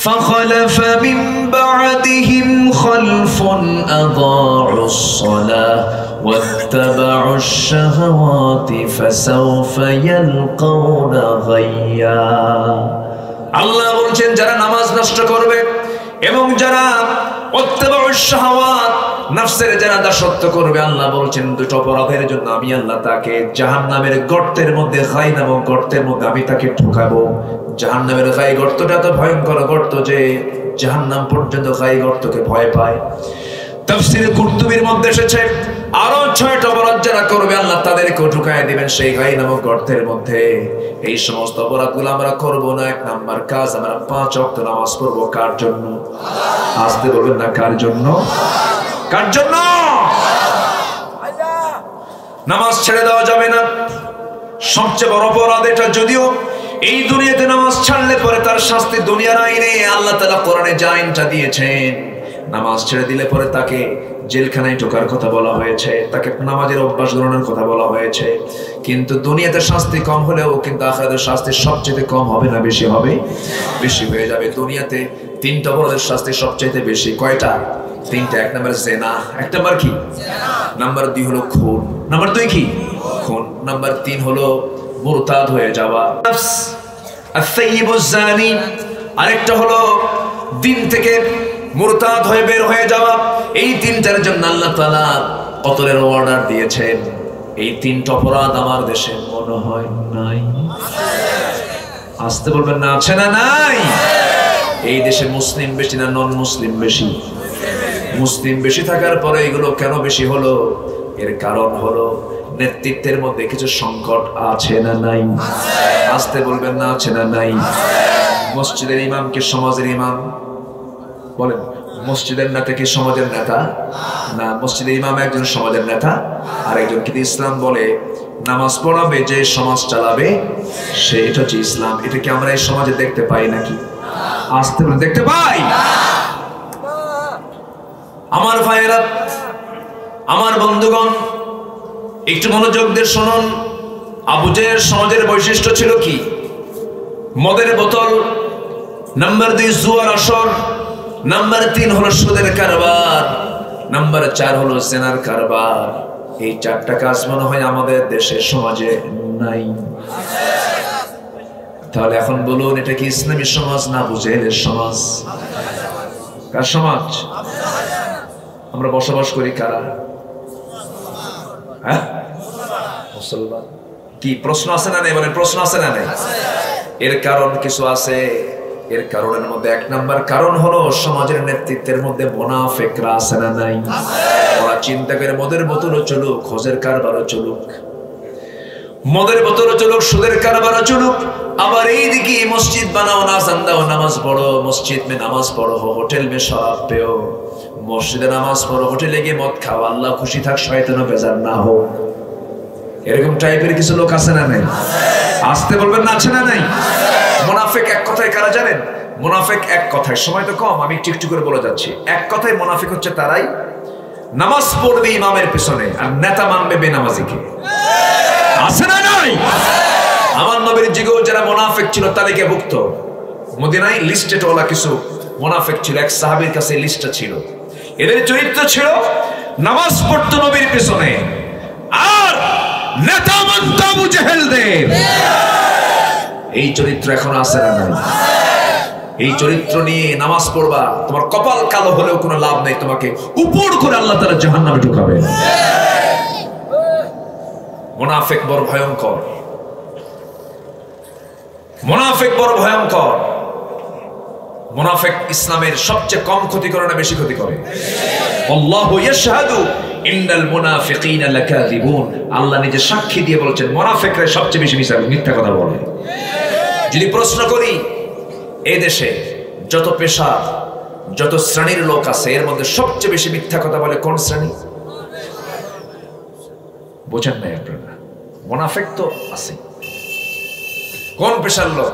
فخلف من بعدهم خلف أضاعوا الصلاة واتبعوا الشهوات فسوف يلقون غيا আল্লাহ বলছেন যারা নামাজ নষ্ট করবে এবং যারা ওয়াত্তাবাউশ শাহাওয়াত নফসের যারা দাসত্ব করবে, আল্লাহ বলছেন দুটো অপরাধের জন্য আমি আল্লাহ তাকে জাহান্নামের গর্তের মধ্যে, খাই নামক গর্তের মধ্যে আমি তাকে ঢুকাবো। জাহান্নামের খাই গর্তটা তো ভয়ঙ্কর গর্ত যে জাহান্নাম পর্যন্ত খাই গর্তকে ভয় পায়। তাফসীর কুরতুবীর মধ্যে এসেছে আরো 6টা অপরাধ যারা করবে আল্লাহ তাদেরকে ঢুকায় দিবেন সেই খাই নামক গর্তের মধ্যে। এই সমস্ত অপরাধগুলো আমরা করব না। 1 নাম্বার কাজ, আমরা 5 ওয়াক্ত নামাজ পড়বো। কার জন্য? আসতে বলবেন না, কার জন্য? কার জন্য? নামাজ ছেড়ে দেওয়া যাবে না। সবচেয়ে বড় অপরাধ এটা। যদিও এই দুনিয়াতে নামাজ ছাড়লে পরে তার শাস্তি দুনিয়ার আইনে আল্লাহ তাআলা কোরআনে যে আইনটা দিয়েছেন, নামাজ ছেড়ে দিলে পরে তাকে জেলখানায় ঢোকার কথা বলা হয়েছে, তাকে নামাজের অভ্যাস গড়ানোর কথা বলা হয়েছে। কিন্তু দুনিয়াতে শাস্তি কম হলেও কিন্তু আখিরাতের শাস্তি সবচেয়ে কম হবে না বেশি হবে? বেশি হয়ে যাবে। দুনিয়াতে 3টা অপরাধের শাস্তি সবচেয়ে বেশি। কয়টা? 3টা। 1 নাম্বার জিনা, 1 নাম্বার কি? নাম্বার 2 হলো খুন, নাম্বার 2 কি? খুন। নাম্বার 3 হলো মুরতাদ হয়ে যাওয়া, নফস আস-সাইয়্যিবুজ জানি। আরেকটা হলো দিন থেকে মুরতাদ হয়ে বের হয়ে যাওয়া। এই 3টার জন্য আল্লাহ তাআলা কতলের অর্ডার দিয়েছেন। এই 3টা অপরাধ আমার দেশে মনে হয় নাই। আসতে বলবেন না, আছে না নাই? এই দেশে মুসলিম বেশি না নন মুসলিম বেশি? মুসলিম বেশি থাকার পরে এগুলো কেন বেশি হলো? এর কারণ হলো নেতৃত্বের মধ্যে কিছু সংকট আছে না নাই? আসতে বলবেন না, আছে না নাই? মসজিদের ইমামকে সমাজের ইমাম বলেন, মসজিদের নেতা কি সমাজের নেতা না? মসজিদের ইমাম একজন সমাজের নেতা, আর একজন কিন্তু ইসলাম বলে নামাজ পড়াবে যে সমাজ চালাবে সে, এটা হচ্ছে ইসলাম। এটা কি আমরা এই সমাজে দেখতে পাই নাকি? আসতে বলে দেখতে পাই? আমার ভাইয়েরা, আমার বন্ধুগণ, একটু মনোযোগ দিয়ে শুনুন। আবু জেহেল সমাজের বৈশিষ্ট্য ছিল কি? মদের বোতল, নাম্বার 2 জুয়ার আসর, নাম্বার 3 হলো সুদের কারবার, নাম্বার 4 হলো জেনার কারবার। এই 4টা কাজ মনে হয় আমাদের দেশের সমাজে নাই। তাহলে এখন বলুন, এটা কি ইসলামী সমাজ না আবু জেহেলের সমাজ? কার সমাজ? আমরা বসবাস করি কারা? হ্যাঁ, মুসলমান। কি প্রশ্ন আছে না নেই? বলেন, প্রশ্ন আছে না নেই? এর কারণ কিছু আছে। এর কারণের মধ্যে 1 নাম্বার কারণ হলো সমাজের নেতৃত্বের মধ্যে মুনাফিকরা আছে না নাই? ওরা চিন্তা করে মদের বোতলও চলুক, খোঁজের কারবারও চলুক, মদের বোতলও চলুক, সুদের কারবারও চলুক। আবার এইদিকে মসজিদ বানাও, আযান দাও, নামাজ পড়ো, মসজিদ মে নামাজ পড়ো, হোটেল মে শরাব পেও, মসজিদে নামাজ পড়ো, হোটেলে গিয়ে মদ খাও, আল্লাহ খুশি থাক, শয়তানও বেজার না হোক। এরকম টাইপের কিছু লোক আছে না নাই? আসতে বলবেন না, আছে না নাই? মুনাফিক এক কথায় কারা জানেন? মুনাফিক এক কথায়, সময় তো কম, আমি একটু করে বলে যাচ্ছি। এক কথায় মুনাফিক হচ্ছে তারাই নামাজ পড়বে ইমামের পিছনে আর নেতা মানবে বেনামাজিকে। আছে না নাই? আমার নবীর যুগেও যারা মুনাফিক ছিল তালিকাভুক্ত, মদিনায় লিস্টেড ওলা কিছু মুনাফিক ছিল। এক সাহাবীর কাছে লিস্টটা ছিল। এদের চরিত্র ছিল নামাজ পড়তো নবীর পিছনে আর নেতা মানতো আবু জেহেলদের। এই চরিত্র এখন আছে না নাই? এই চরিত্র নিয়ে নামাজ পড়বা, তোমার কপাল কালো হলেও কোনো লাভ নেই, তোমাকে উপর করে আল্লাহ তাআলা জাহান্নামে ঢুকাবে। মুনাফিক বড় ভয়ঙ্কর, মুনাফিক বড় ভয়ঙ্কর। মুনাফিক ইসলামের সবচেয়ে কম ক্ষতি করে না বেশি ক্ষতি করে? আল্লাহু ইয়াশহাদু ইন্নাল মুনাফিকিনা লাকাযিবুন। আল্লাহ নিজে সাক্ষী দিয়ে বলেছেন মুনাফিকরা সবচেয়ে বেশি মিথ্যা কথা বলে। যদি প্রশ্ন করি, এই দেশে যত পেশা, যত শ্রেণীর লোক আছে, এর মধ্যে সবচেয়ে বেশি মিথ্যা কথা বলে কোন শ্রেণী? বোঝেন নাই আপনারা? মুনাফিক তো আছে। কোন পেশার লোক?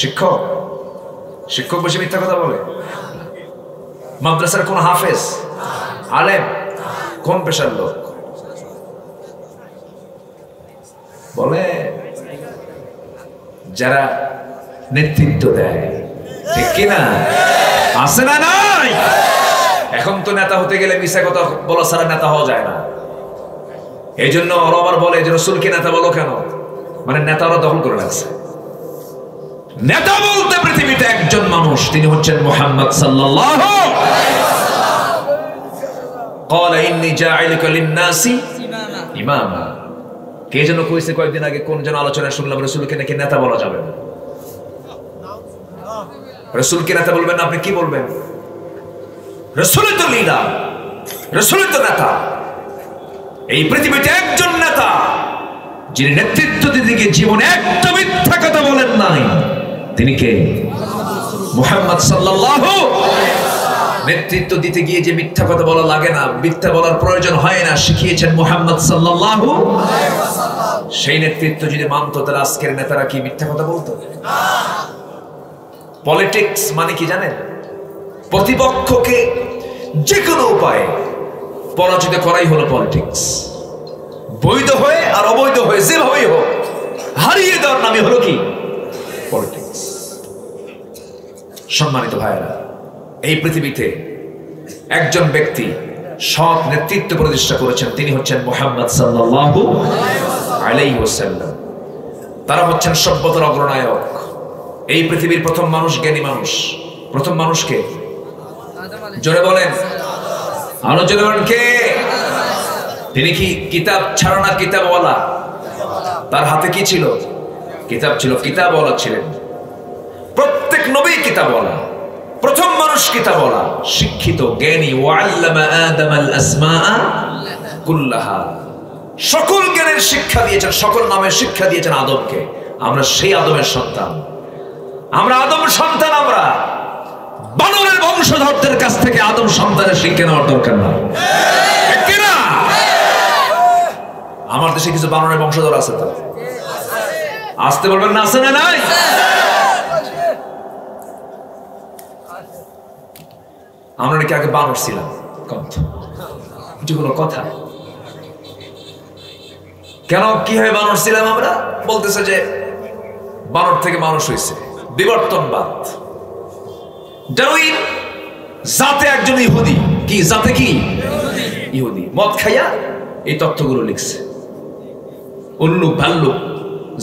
শিক্ষক। শিক্ষক বেশি মিথ্যা কথা বলে? মাদ্রাসার কোন হাফেজ, আলেম? কোন পেশার লোক বলে? যারা নেতৃত্ব দেয়, ঠিক কিনা? আছে না নাই? এখন তো নেতা হতে গেলে মিশা কথা বলা ছাড়া নেতা হওয়া যায় না। এই জন্য ওরা আবার বলে যে রাসূলকে নেতা বলো কেন? মানে নেতা ওরা দখল করে রাখছে। নেতা বলতে পৃথিবীতে একজন মানুষ, তিনি হচ্ছেন মুহাম্মদ সাল্লাল্লাহু আলাইহি ওয়াসাল্লাম। ক্বালা ইন্নী জাইলুকা লিন-নাসি ইমামা। কে যেন কইছে কয়েকদিন আগে, কোন যেন আলোচনা শুনলাম, রাসূলকে নাকি নেতা বলা যাবে না। রাসূলকে নেতা বলবেন না, আপনি কি বলবেন? রাসূলই তো লিডার, রাসূলই তো নেতা। এই পৃথিবীতে একজন নেতা যিনি নেতৃত্ব দিতে গিয়ে জীবনে একটা মিথ্যা কথা বলেন নাই, তিনি কে? মুহাম্মদ সাল্লাল্লাহু আলাইহি ওয়াসাল্লাম। নেতৃত্ব দিতে গিয়ে যে মিথ্যা কথা বলা লাগে না, মিথ্যা বলার প্রয়োজন হয় না, শিখিয়েছেন মুহাম্মদ সাল্লাল্লাহু আলাইহি ওয়াসাল্লাম। সেই নেতৃত্ব যদি মানত, তাহলে আজকের নেতারা কি মিথ্যা কথা বলতো? না। পলিটিক্স মানে কি জানেন? প্রতিপক্ষকে যে কোনো উপায়ে পরাজিত করাই হলো পলিটিক্স। বৈধ হয়ে আর অবৈধ হয়ে যেভাবেই হোক হারিয়ে দেওয়ার নামই হলো কি? পলিটিক্স। সম্মানিত ভাইয়েরা, এই পৃথিবীতে একজন ব্যক্তি সৎ নেতৃত্ব প্রতিষ্ঠা করেছেন, তিনি হচ্ছেন মুহাম্মদ সাল্লাল্লাহু আলাইহি ওয়াসাল্লাম। তারা হচ্ছেন সভ্যতার অগ্রনায়ক। এই পৃথিবীর প্রথম মানুষ, জ্ঞানী মানুষ। প্রথম মানুষকে জোরে বলেন, আরো জোরে বলেন, কে? তিনি কি কিতাব ছাড়া না কিতাবওয়ালা? তার হাতে কি ছিল? কিতাব ছিল, কিতাবওয়ালা ছিলেন। প্রত্যেক নবী কিতাবওয়ালা। প্রথম মানুষ কিতাবওয়ালা, শিক্ষিত, জ্ঞানী। ওয়াল্লামা আদামাল আসমাআ কুল্লাহা। সকল জ্ঞানের শিক্ষা দিয়েছেন, সকল নামের শিক্ষা দিয়েছেন আদমকে। আমরা সেই আদমের সন্তান, আমরা আদম সন্তান। আমরা বানরের বংশধরদের কাছ থেকে আদম সন্তানের শিক্ষা নেওয়ার দরকার না। আমার দেশে কিছু বানরের বংশধর আছে, তো আসতে বলবেন না? আছে না নাই? আমরা নাকি আগে বানর ছিলাম, কিছু কোনো কথা? কেন, কি হয় বানর ছিলাম আমরা? বলতেছে যে বানর থেকে মানুষ হয়েছে, বিবর্তনবাদ। ডারউইন জাতে একজন ইহুদি। কি জাতে? কি ইহুদি। মদ খাইয়া এই তথ্যগুলো লিখছে। উল্লুক ভাল্লুক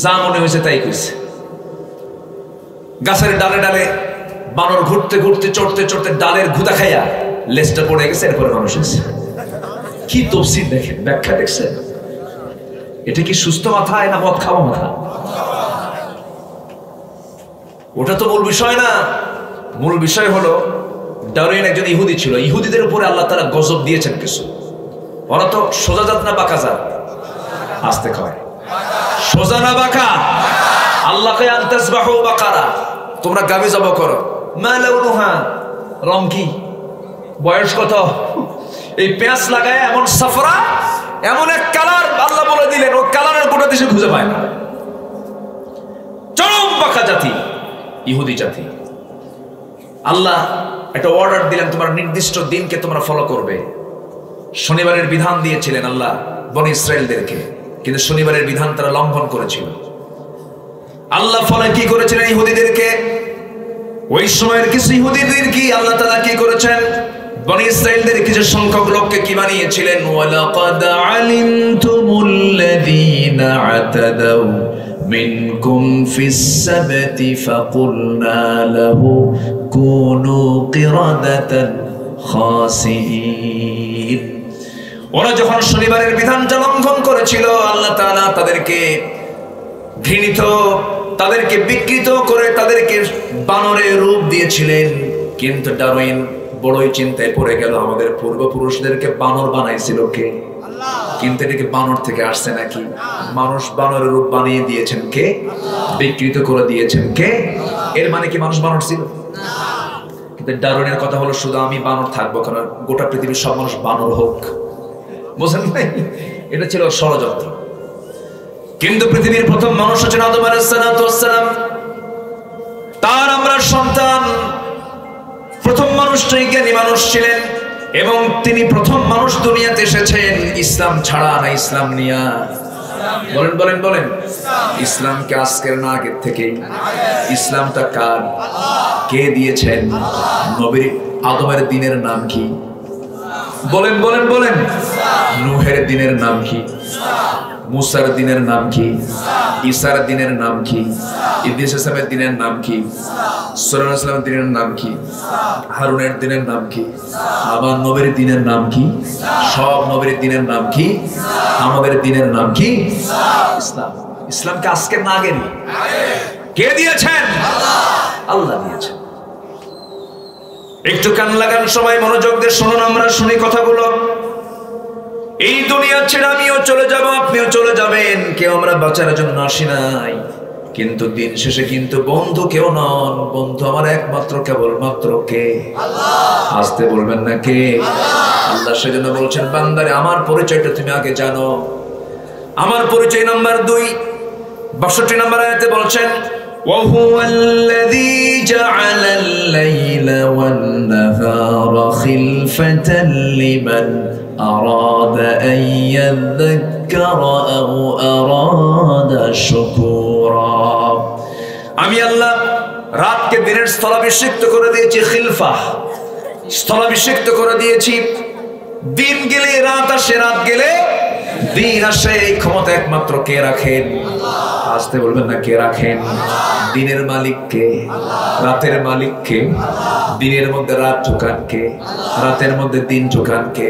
যা মনে হয়েছে তাই কইছে। গাছের ডালে ডালে বানর ঘুরতে ঘুরতে চড়তে চড়তে ডালের ঘুদা খাইয়া লেজটা পড়ে গেছে, এরপরে মানুষ হয়েছে। কি তফসির দেখেন, ব্যাখ্যা দেখছেন? এটা কি সুস্থ মাথায় না মদ খাওয়া মাথা? ওটা তো মূল বিষয় না। মূল বিষয় হলো ডারউইন একজন ইহুদি ছিল। ইহুদিদের উপরে আল্লাহ তাআলা গজব দিয়েছেন কিছু। ওরা তো সোজা জাত না বাঁকা জাত? আস্তে কয়, সোজা না বাঁকা? আল্লাহ কয় আনতাসবাহু বাকারা, তোমরা গাবি জবাই করো। মা লাউনুহা, রং কি, বয়স কত? এই পেঁয়াজ লাগায় এমন সাফরা, এমন এক কালার আল্লাহ বলে দিলেন, ও কালারের গোটা দেশে খুঁজে পায় না। চরম বাঁকা জাতি ইহুদি জাতি। আল্লাহ একটা অর্ডার দিলেন, তোমার নির্দিষ্ট দিনকে তোমরা ফলো করবে। শনিবারের বিধান দিয়েছিলেন আল্লাহ বনি ইসরাইলদেরকে, কিন্তু শনিবারের বিধান তারা লঙ্ঘন করেছিল। আল্লাহ ফলে কি করেছিলেন ইহুদিদেরকে? ওই সময়ের কিছু ইহুদিদের কি আল্লাহ তাআলা কি করেছেন? বনি ইসরাইলদের কিছু সংখ্যক লোককে কি বানিয়েছিলেন? ওয়ালাকাদ আলিমতুমুল্লাযীনা আতাদাউ মিনকুম ফিস সাবতি ফাকুলনা লাহু কুনু কিরাদাতান খাসিঈন। ওরা যখন শনিবারের বিধানটা লঙ্ঘন করেছিল, আল্লাহ তাআলা তাদেরকে ঘৃণিত, তাদেরকে বিকৃত করে তাদেরকে বানরের রূপ দিয়েছিলেন। কিন্তু ডারউইন বড়ই চিন্তায় পড়ে গেল, আমাদের পূর্বপুরুষদেরকে বানর বানাইছিল কে? আল্লাহ। কিন্তু এটাকে বানর থেকে আসছে নাকি? মানুষ বানরের রূপ বানিয়ে দিয়েছেন কে? বিকৃত করে দিয়েছেন কে? এর মানে কি মানুষ বানর ছিল? না। কিন্তু ডারউইনের কথা হলো শুধু আমি বানর থাকবো, কারণ গোটা পৃথিবীর সব মানুষ বানর হোক। বুঝেন নাই? এটা ছিল ষড়যন্ত্র। কিন্তু পৃথিবীর প্রথম মানুষ হচ্ছেন আদম আলাইহিস সালাম। তার আমরা সন্তান। প্রথম মানুষটাই জ্ঞানী মানুষ ছিলেন এবং তিনি প্রথম মানুষ দুনিয়াতে এসেছেন ইসলাম ছাড়া না, ইসলাম নিয়া। বলেন বলেন বলেন। ইসলামকে আজকের না আগের থেকেই। ইসলামটা কার? কে দিয়েছেন? নবী আদমের দিনের নাম কি? বলেন বলেন বলেন। নূহের দিনের নাম কি? মুসার দিনের নাম কি? ঈসার দিনের নাম কি? ইদ্রিস ইসলামের দিনের নাম কি? সুলাইমান ইসলামের দিনের নাম কি? হারুনের দিনের নাম কি? আমার নবীর দিনের নাম কি? সব নবীর দিনের নাম কি? আমাদের দিনের নাম কি? ইসলাম। ইসলামকে আজকে না আগে কে দিয়েছেন? আল্লাহ দিয়েছেন। একটু কান লাগান, সবাই মনোযোগ দিয়ে শুনুন, আমরা শুনি কথাগুলো। এই দুনিয়া ছেড়ে আমিও চলে যাব, আপনিও চলে যাবেন, কেউ আমরা বাঁচার জন্য আসি নাই। কিন্তু দিন শেষে কিন্তু বন্ধু কেউ নন, বন্ধু আমার একমাত্র কেবলমাত্র কে? আল্লাহ। আসতে বলবেন না কে? আল্লাহ সেজন্য বলছেন, বান্দারে আমার পরিচয়টা তুমি আগে জানো। আমার পরিচয় নাম্বার 2, 62 নম্বর আয়াতে বলছেন, وهو الذي جعل الليل والنهار خلفة لمن أراد أن يذكر أو أراد شكورا। আমি আল্লাহ রাতকে দিনের স্থলাভিষিক্ত করে দিয়েছি, খিলফা, স্থলাভিষিক্ত করে দিয়েছি। দিন গেলে রাত আসে, রাত গেলে দিন আসে। এই ক্ষমতা একমাত্র কে রাখেন? আসতে বলবেন না কে রাখেন? দিনের মালিক কে? রাতের মালিক কে? দিনের মধ্যে রাত ঢোকান কে? রাতের মধ্যে দিন ঢোকান কে?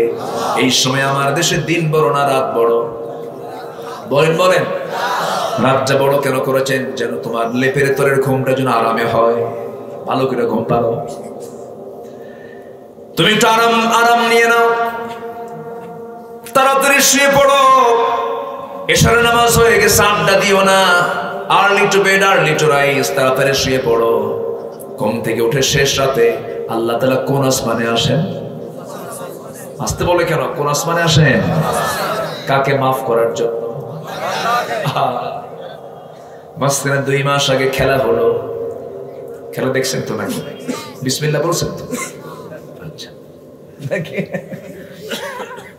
এই সময় আমার দেশে দিন বড় না রাত বড়? বলেন বলেন। রাতটা বড় কেন করেছেন? যেন তোমার লেপের তরের ঘুমটা যেন আরামে হয়, ভালো করে ঘুম পারো। তুমি একটু আরাম আরাম নিয়ে নাও, তাড়াতাড়ি শুয়ে পড়ো। এশারের নামাজ হয়ে গেছে, আড্ডা দিও না। Early to bed early to rise, তাড়াতাড়ি শুয়ে পড়ো। ঘুম থেকে উঠে শেষ রাতে আল্লাহ তাআলা কোন আসমানে আসেন? আসতে বলে কেন? কোন আসমানে আসেন? কাকে মাফ করার জন্য? মাঝখানে 2 মাস আগে খেলা হলো, খেলা দেখছেন তো নাকি? বিসমিল্লাহ বলছেন তো? আচ্ছা,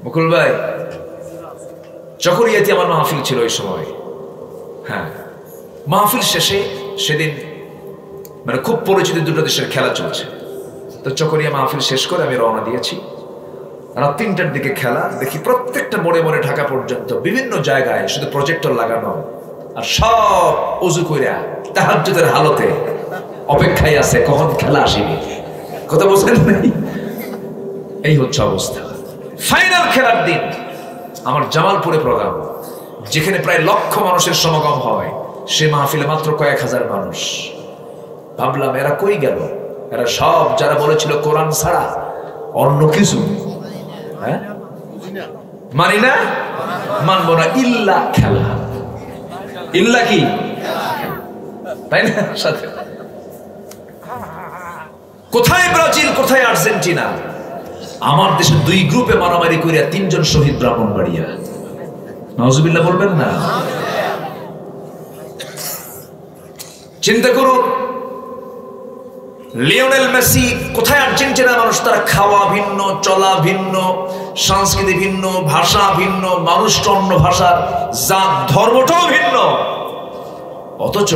মুকুল ভাই, চকরিয়াতে আমার মাহফিল ছিল ওই সময়। হ্যাঁ, মাহফিল শেষে সেদিন মানে খুব পরিচিত 2টো দেশের খেলা চলছে। তো চকরিয়া মাহফিল শেষ করে আমি রওনা দিয়েছি। রাত 3টার দিকে খেলা। দেখি প্রত্যেকটা মোড়ে মোড়ে ঢাকা পর্যন্ত বিভিন্ন জায়গায় শুধু প্রজেক্টর লাগানো, আর সব ওযু কইরা তাহাজ্জুদের হালতে অপেক্ষায় আছে কখন খেলা আসবে। কথা বুঝছেন নাই? এই হচ্ছে অবস্থা। ফাইনাল খেলার দিন আমার জামালপুরে প্রোগ্রাম, যেখানে প্রায় 1,00,000 মানুষের সমাগম হয়। সে মাহফিলে মাত্র কয়েক হাজার মানুষ। ভাবলাম এরা কই গেল? এরা সব যারা বলেছিল কোরআন ছাড়া অন্য কিছু মানি না, মানবো না, ইল্লা খেলা। ইল্লা কি? তাই না? সাথে কোথায় ব্রাজিল, কোথায় আর্জেন্টিনা? আমার দেশে 2 গ্রুপে মারামারি করিয়া 3 জন শহীদ ব্রাহ্মণবাড়িয়া। নাউজুবিল্লাহ বলবেন না? চিন্তা করুন, লিওনেল মেসি কোথায়? আর্জেন্টিনা মানুষ, তারা খাওয়া ভিন্ন, চলা ভিন্ন, সংস্কৃতি ভিন্ন, ভাষা ভিন্ন, মানুষটা অন্য ভাষার, জাত ধর্মটাও ভিন্ন। অথচ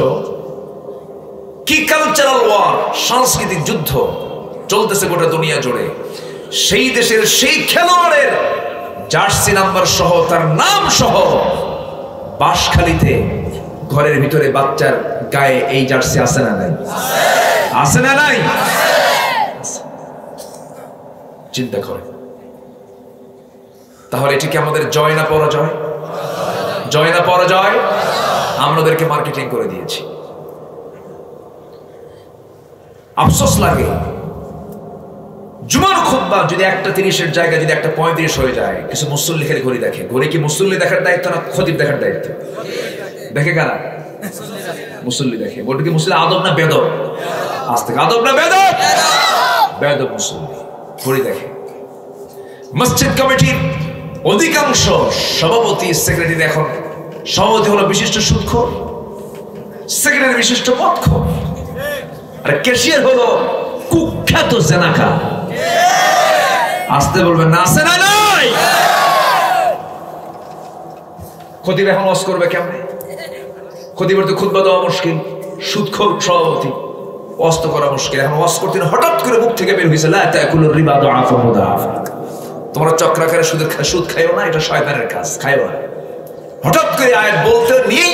কি কালচারাল ওয়ার, সাংস্কৃতিক যুদ্ধ চলতেছে গোটা দুনিয়া জুড়ে। সেই দেশের সেই খেলোয়াড়ের জার্সি নাম্বার সহ, তার নাম সহ বাঁশখালীতে ঘরের ভিতরে বাচ্চার গায়ে এই জার্সি আছে না নাই? আছে না নাই? চিন্তা করেন। তাহলে এটি কি আমাদের জয় না পরাজয়? জয় না পরাজয়? আমরা ওদেরকে মার্কেটিং করে দিয়েছি। আফসোস লাগে, জুমার খুতবা যদি 1:30-এর জায়গায় যদি 1:35 হয়ে যায়, কিছু মুসল্লি খেলে ঘড়ি দেখে। ঘড়ি কি মুসল্লি দেখার দায়িত্ব না খতিব দেখার দায়িত্ব? দেখে কারা? মুসল্লি দেখে। বলতে কি মুসল্লি আদব না বেদব? আজ থেকে আদব না বেদব? বেদব মুসল্লি ঘড়ি দেখে। মসজিদ কমিটির অধিকাংশ সভাপতি, সেক্রেটারি, এখন সভাপতি হলো বিশিষ্ট সুদখোর, সেক্রেটারি বিশিষ্ট মদখোর, আর ক্যাশিয়ার হলো কুখ্যাত জেনাকার। আসতে বলবেন না? আছে না নাই? খতিব এখন ওয়াজ করবে কেমনে? খতিবের তো খুতবা দেওয়া মুশকিল, সুদখোর সভাপতি, ওয়াজ তো করা মুশকিল। এখন ওয়াজ করতে হঠাৎ করে মুখ থেকে বের হয়েছে লা তাকুলুর রিবা দুআফা মুদাআফা, তোমরা চক্রাকারে সুদ খাইও না, এটা শয়তানের কাজ, খাইও না। হঠাৎ করে আয়াত বলতে নিয়ে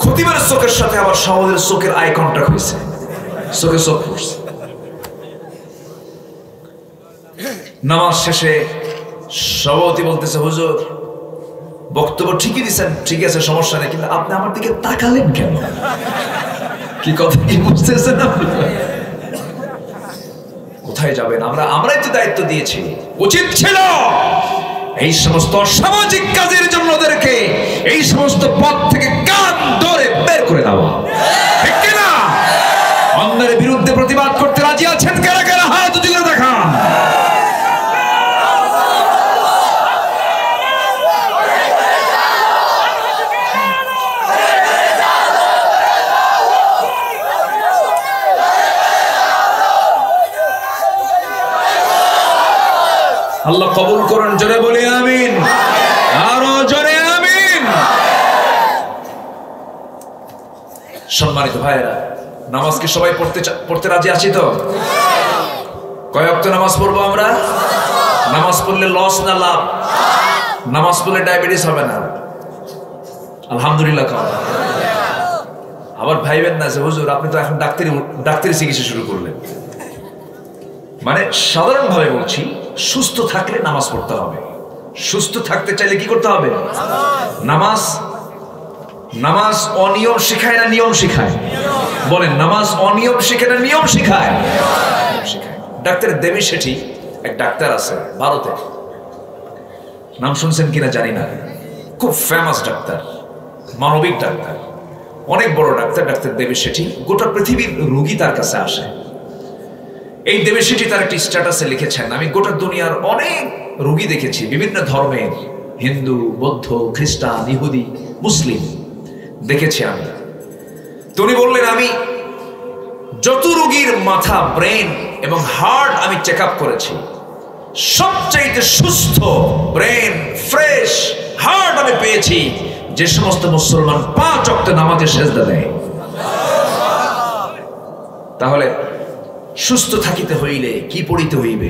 খতিবের চোখের সাথে আবার সমাজের চোখের আই কন্টাক্ট হয়েছে, চোখে চোখ পড়ছে। নামাজ শেষে সভাপতি বলতেছে, হুজুর বক্তব্য ঠিকই দিচ্ছেন, ঠিক আছে সমস্যা নেই, কিন্তু আপনি আমার দিকে তাকালেন কেন? কি কথা কি বুঝতেছেন আপনি? কোথায় যাবেন? আমরাই তো দায়িত্ব দিয়েছি, উচিত ছিল এই সমস্ত সামাজিক কাজের জন্য ওদেরকে এই সমস্ত পথ থেকে কান ধরে বের করে দেওয়া, ঠিক কিনা? অন্যের বিরুদ্ধে প্রতিবাদ করতে রাজি আছেন কারা কারা? হাত উঁচু করে দেখান। আল্লাহ কবুল করুন, জোরে বলি আমিন, আরো জোরে আমিন। সম্মানিত ভাইরা, নামাজ কি সবাই পড়তে রাজি আছি তো? কয় ওয়াক্ত নামাজ পড়বো আমরা? নামাজ পড়লে লস না লাভ? নামাজ পড়লে ডায়াবেটিস হবে না? আলহামদুলিল্লাহ। আবার ভাইবেন না যে হুজুর আপনি তো এখন ডাক্তারি চিকিৎসা শুরু করলেন। মানে সাধারণভাবে বলছি, সুস্থ থাকলে নামাজ পড়তে হবে। সুস্থ থাকতে চাইলে কি করতে হবে? নামাজ অনিয়ম শিখায় না নিয়ম শিখায়? বলেন, নামাজ অনিয়ম শিখায় না নিয়ম শিখায়? ডাক্তার দেবী শেঠি এক ডাক্তার আছে ভারতে, নাম শুনছেন কিনা জানি না, খুব ফেমাস ডাক্তার, মানবিক ডাক্তার, অনেক বড় ডাক্তার। ডাক্তার দেবী শেঠি, গোটা পৃথিবীর রোগী তার কাছে আসে। এই দেবী শেঠি তার একটি স্ট্যাটাসে লিখেছেন, আমি গোটা দুনিয়ার অনেক রোগী দেখেছি, বিভিন্ন ধর্মের, হিন্দু, বৌদ্ধ, খ্রিস্টান, ইহুদি, মুসলিম দেখেছি আমি। তো উনি বললেন, আমি যত রোগীর মাথা, ব্রেন এবং হার্ট আমি চেক আপ করেছি, সবচাইতে সুস্থ ব্রেন, ফ্রেশ হার্ট আমি পেয়েছি যে সমস্ত মুসলমান 5 ওয়াক্ত নামাজে সেজদা দেয়। তাহলে সুস্থ থাকিতে হইলে কি পড়িতে হইবে?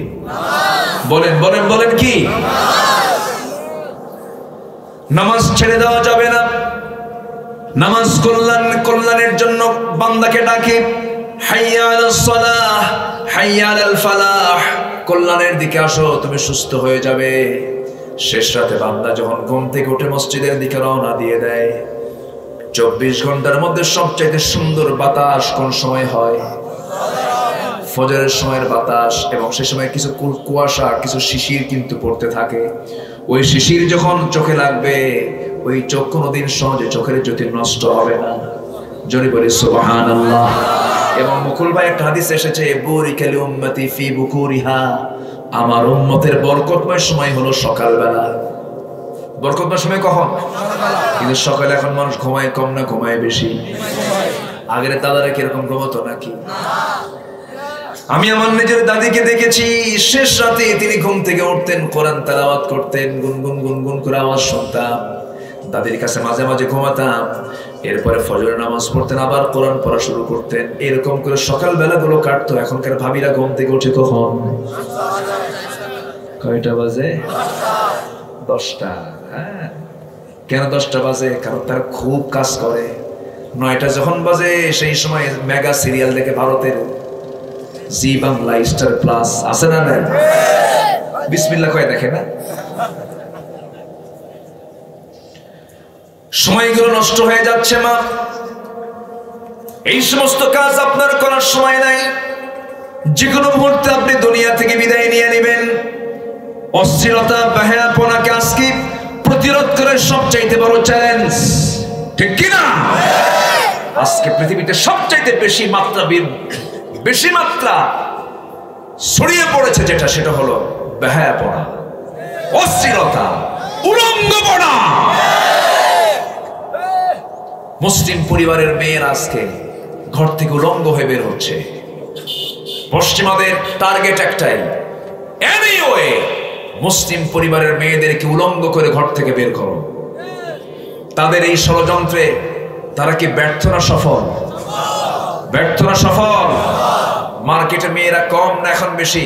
বলেন বলেন বলেন, কি? নামাজ ছেড়ে দেওয়া যাবে না। নামাজ কল্যাণের জন্য বান্দাকে ডাকে, হাইয়া আলাস সালাহ, হাইয়া আলাল ফালাহ, কল্যাণের দিকে আসো, তুমি সুস্থ হয়ে যাবে। শেষ রাতে বান্দা যখন ঘুম থেকে উঠে মসজিদের দিকে রওনা দিয়ে দেয়, 24 ঘন্টার মধ্যে সবচাইতে সুন্দর বাতাস কোন সময় হয়? ফজরের সময়ের বাতাস। এবং সে সময় কিছু কুয়াশা, কিছু শিশির কিন্তু পড়তে থাকে। ওই শিশির যখন চোখে লাগবে, ওই চোখ কোনোদিন সহজে চোখের জ্যোতি নষ্ট হবে না। জোরে বলি সুবহানাল্লাহ। এবং মুকুল ভাই একটা হাদিস এসেছে, বুরিকাল উম্মতি ফি বুকুরিহা, আমার উম্মতের বরকতময় সময় হলো সকালবেলা। বরকতময় সময় কখন? কিন্তু সকালে এখন মানুষ ঘুমায় কম না ঘুমায় বেশি? আগের দাদারা কিরকম ঘুমাতো নাকি? আমি আমার নিজের দাদিকে দেখেছি, শেষ রাতে তিনি ঘুম থেকে উঠতেন, কোরআন তেলাওয়াত করতেন, গুনগুন গুনগুন করে আওয়াজ শুনতাম। দাদির কাছে মাঝে মাঝে ঘুমাতাম, এরপরে ফজরের নামাজ পড়তেন, আবার কোরআন পড়া শুরু করতেন। এরকম করে সকাল বেলা গুলো কাটতো। এখনকার ভাবিরা ঘুম থেকে উঠে কখন? কয়টা বাজে? 10টা। হ্যাঁ, কেন 10টা বাজে? কারণ তারা খুব কাজ করে। 9টা যখন বাজে, সেই সময় মেগা সিরিয়াল দেখে, ভারতের জি বাংলা, স্টার প্লাস আছে না নাই? বিসমিল্লাহ কয় দেখে না? সময়গুলো নষ্ট হয়ে যাচ্ছে মা। এই সমস্ত কাজ আপনার করার সময় নাই। যে কোনো মুহূর্তে আপনি দুনিয়া থেকে বিদায় নিয়ে নেবেন। অস্থিরতা, বেহায়াপনাকে আজকে প্রতিরোধ করার সবচাইতে বড় চ্যালেঞ্জ, ঠিক কিনা? আজকে পৃথিবীতে সবচাইতে বেশি মাত্রা ছড়িয়ে পড়েছে যেটা, সেটা হলো বেহায়াপনা, অস্থিরতা, উলঙ্গপনা। মুসলিম পরিবারের মেয়ের আজকে ঘর থেকে উলঙ্গ হয়ে বের হচ্ছে। পশ্চিমাদের টার্গেট একটাই, এনিওয়ে মুসলিম পরিবারের মেয়েদেরকে উলঙ্গ করে ঘর থেকে বের করো। তাদের এই ষড়যন্ত্রে তারা কি ব্যর্থ না সফল? ব্যর্থ না সফল? মার্কেটে মেয়েরা কম না এখন বেশি?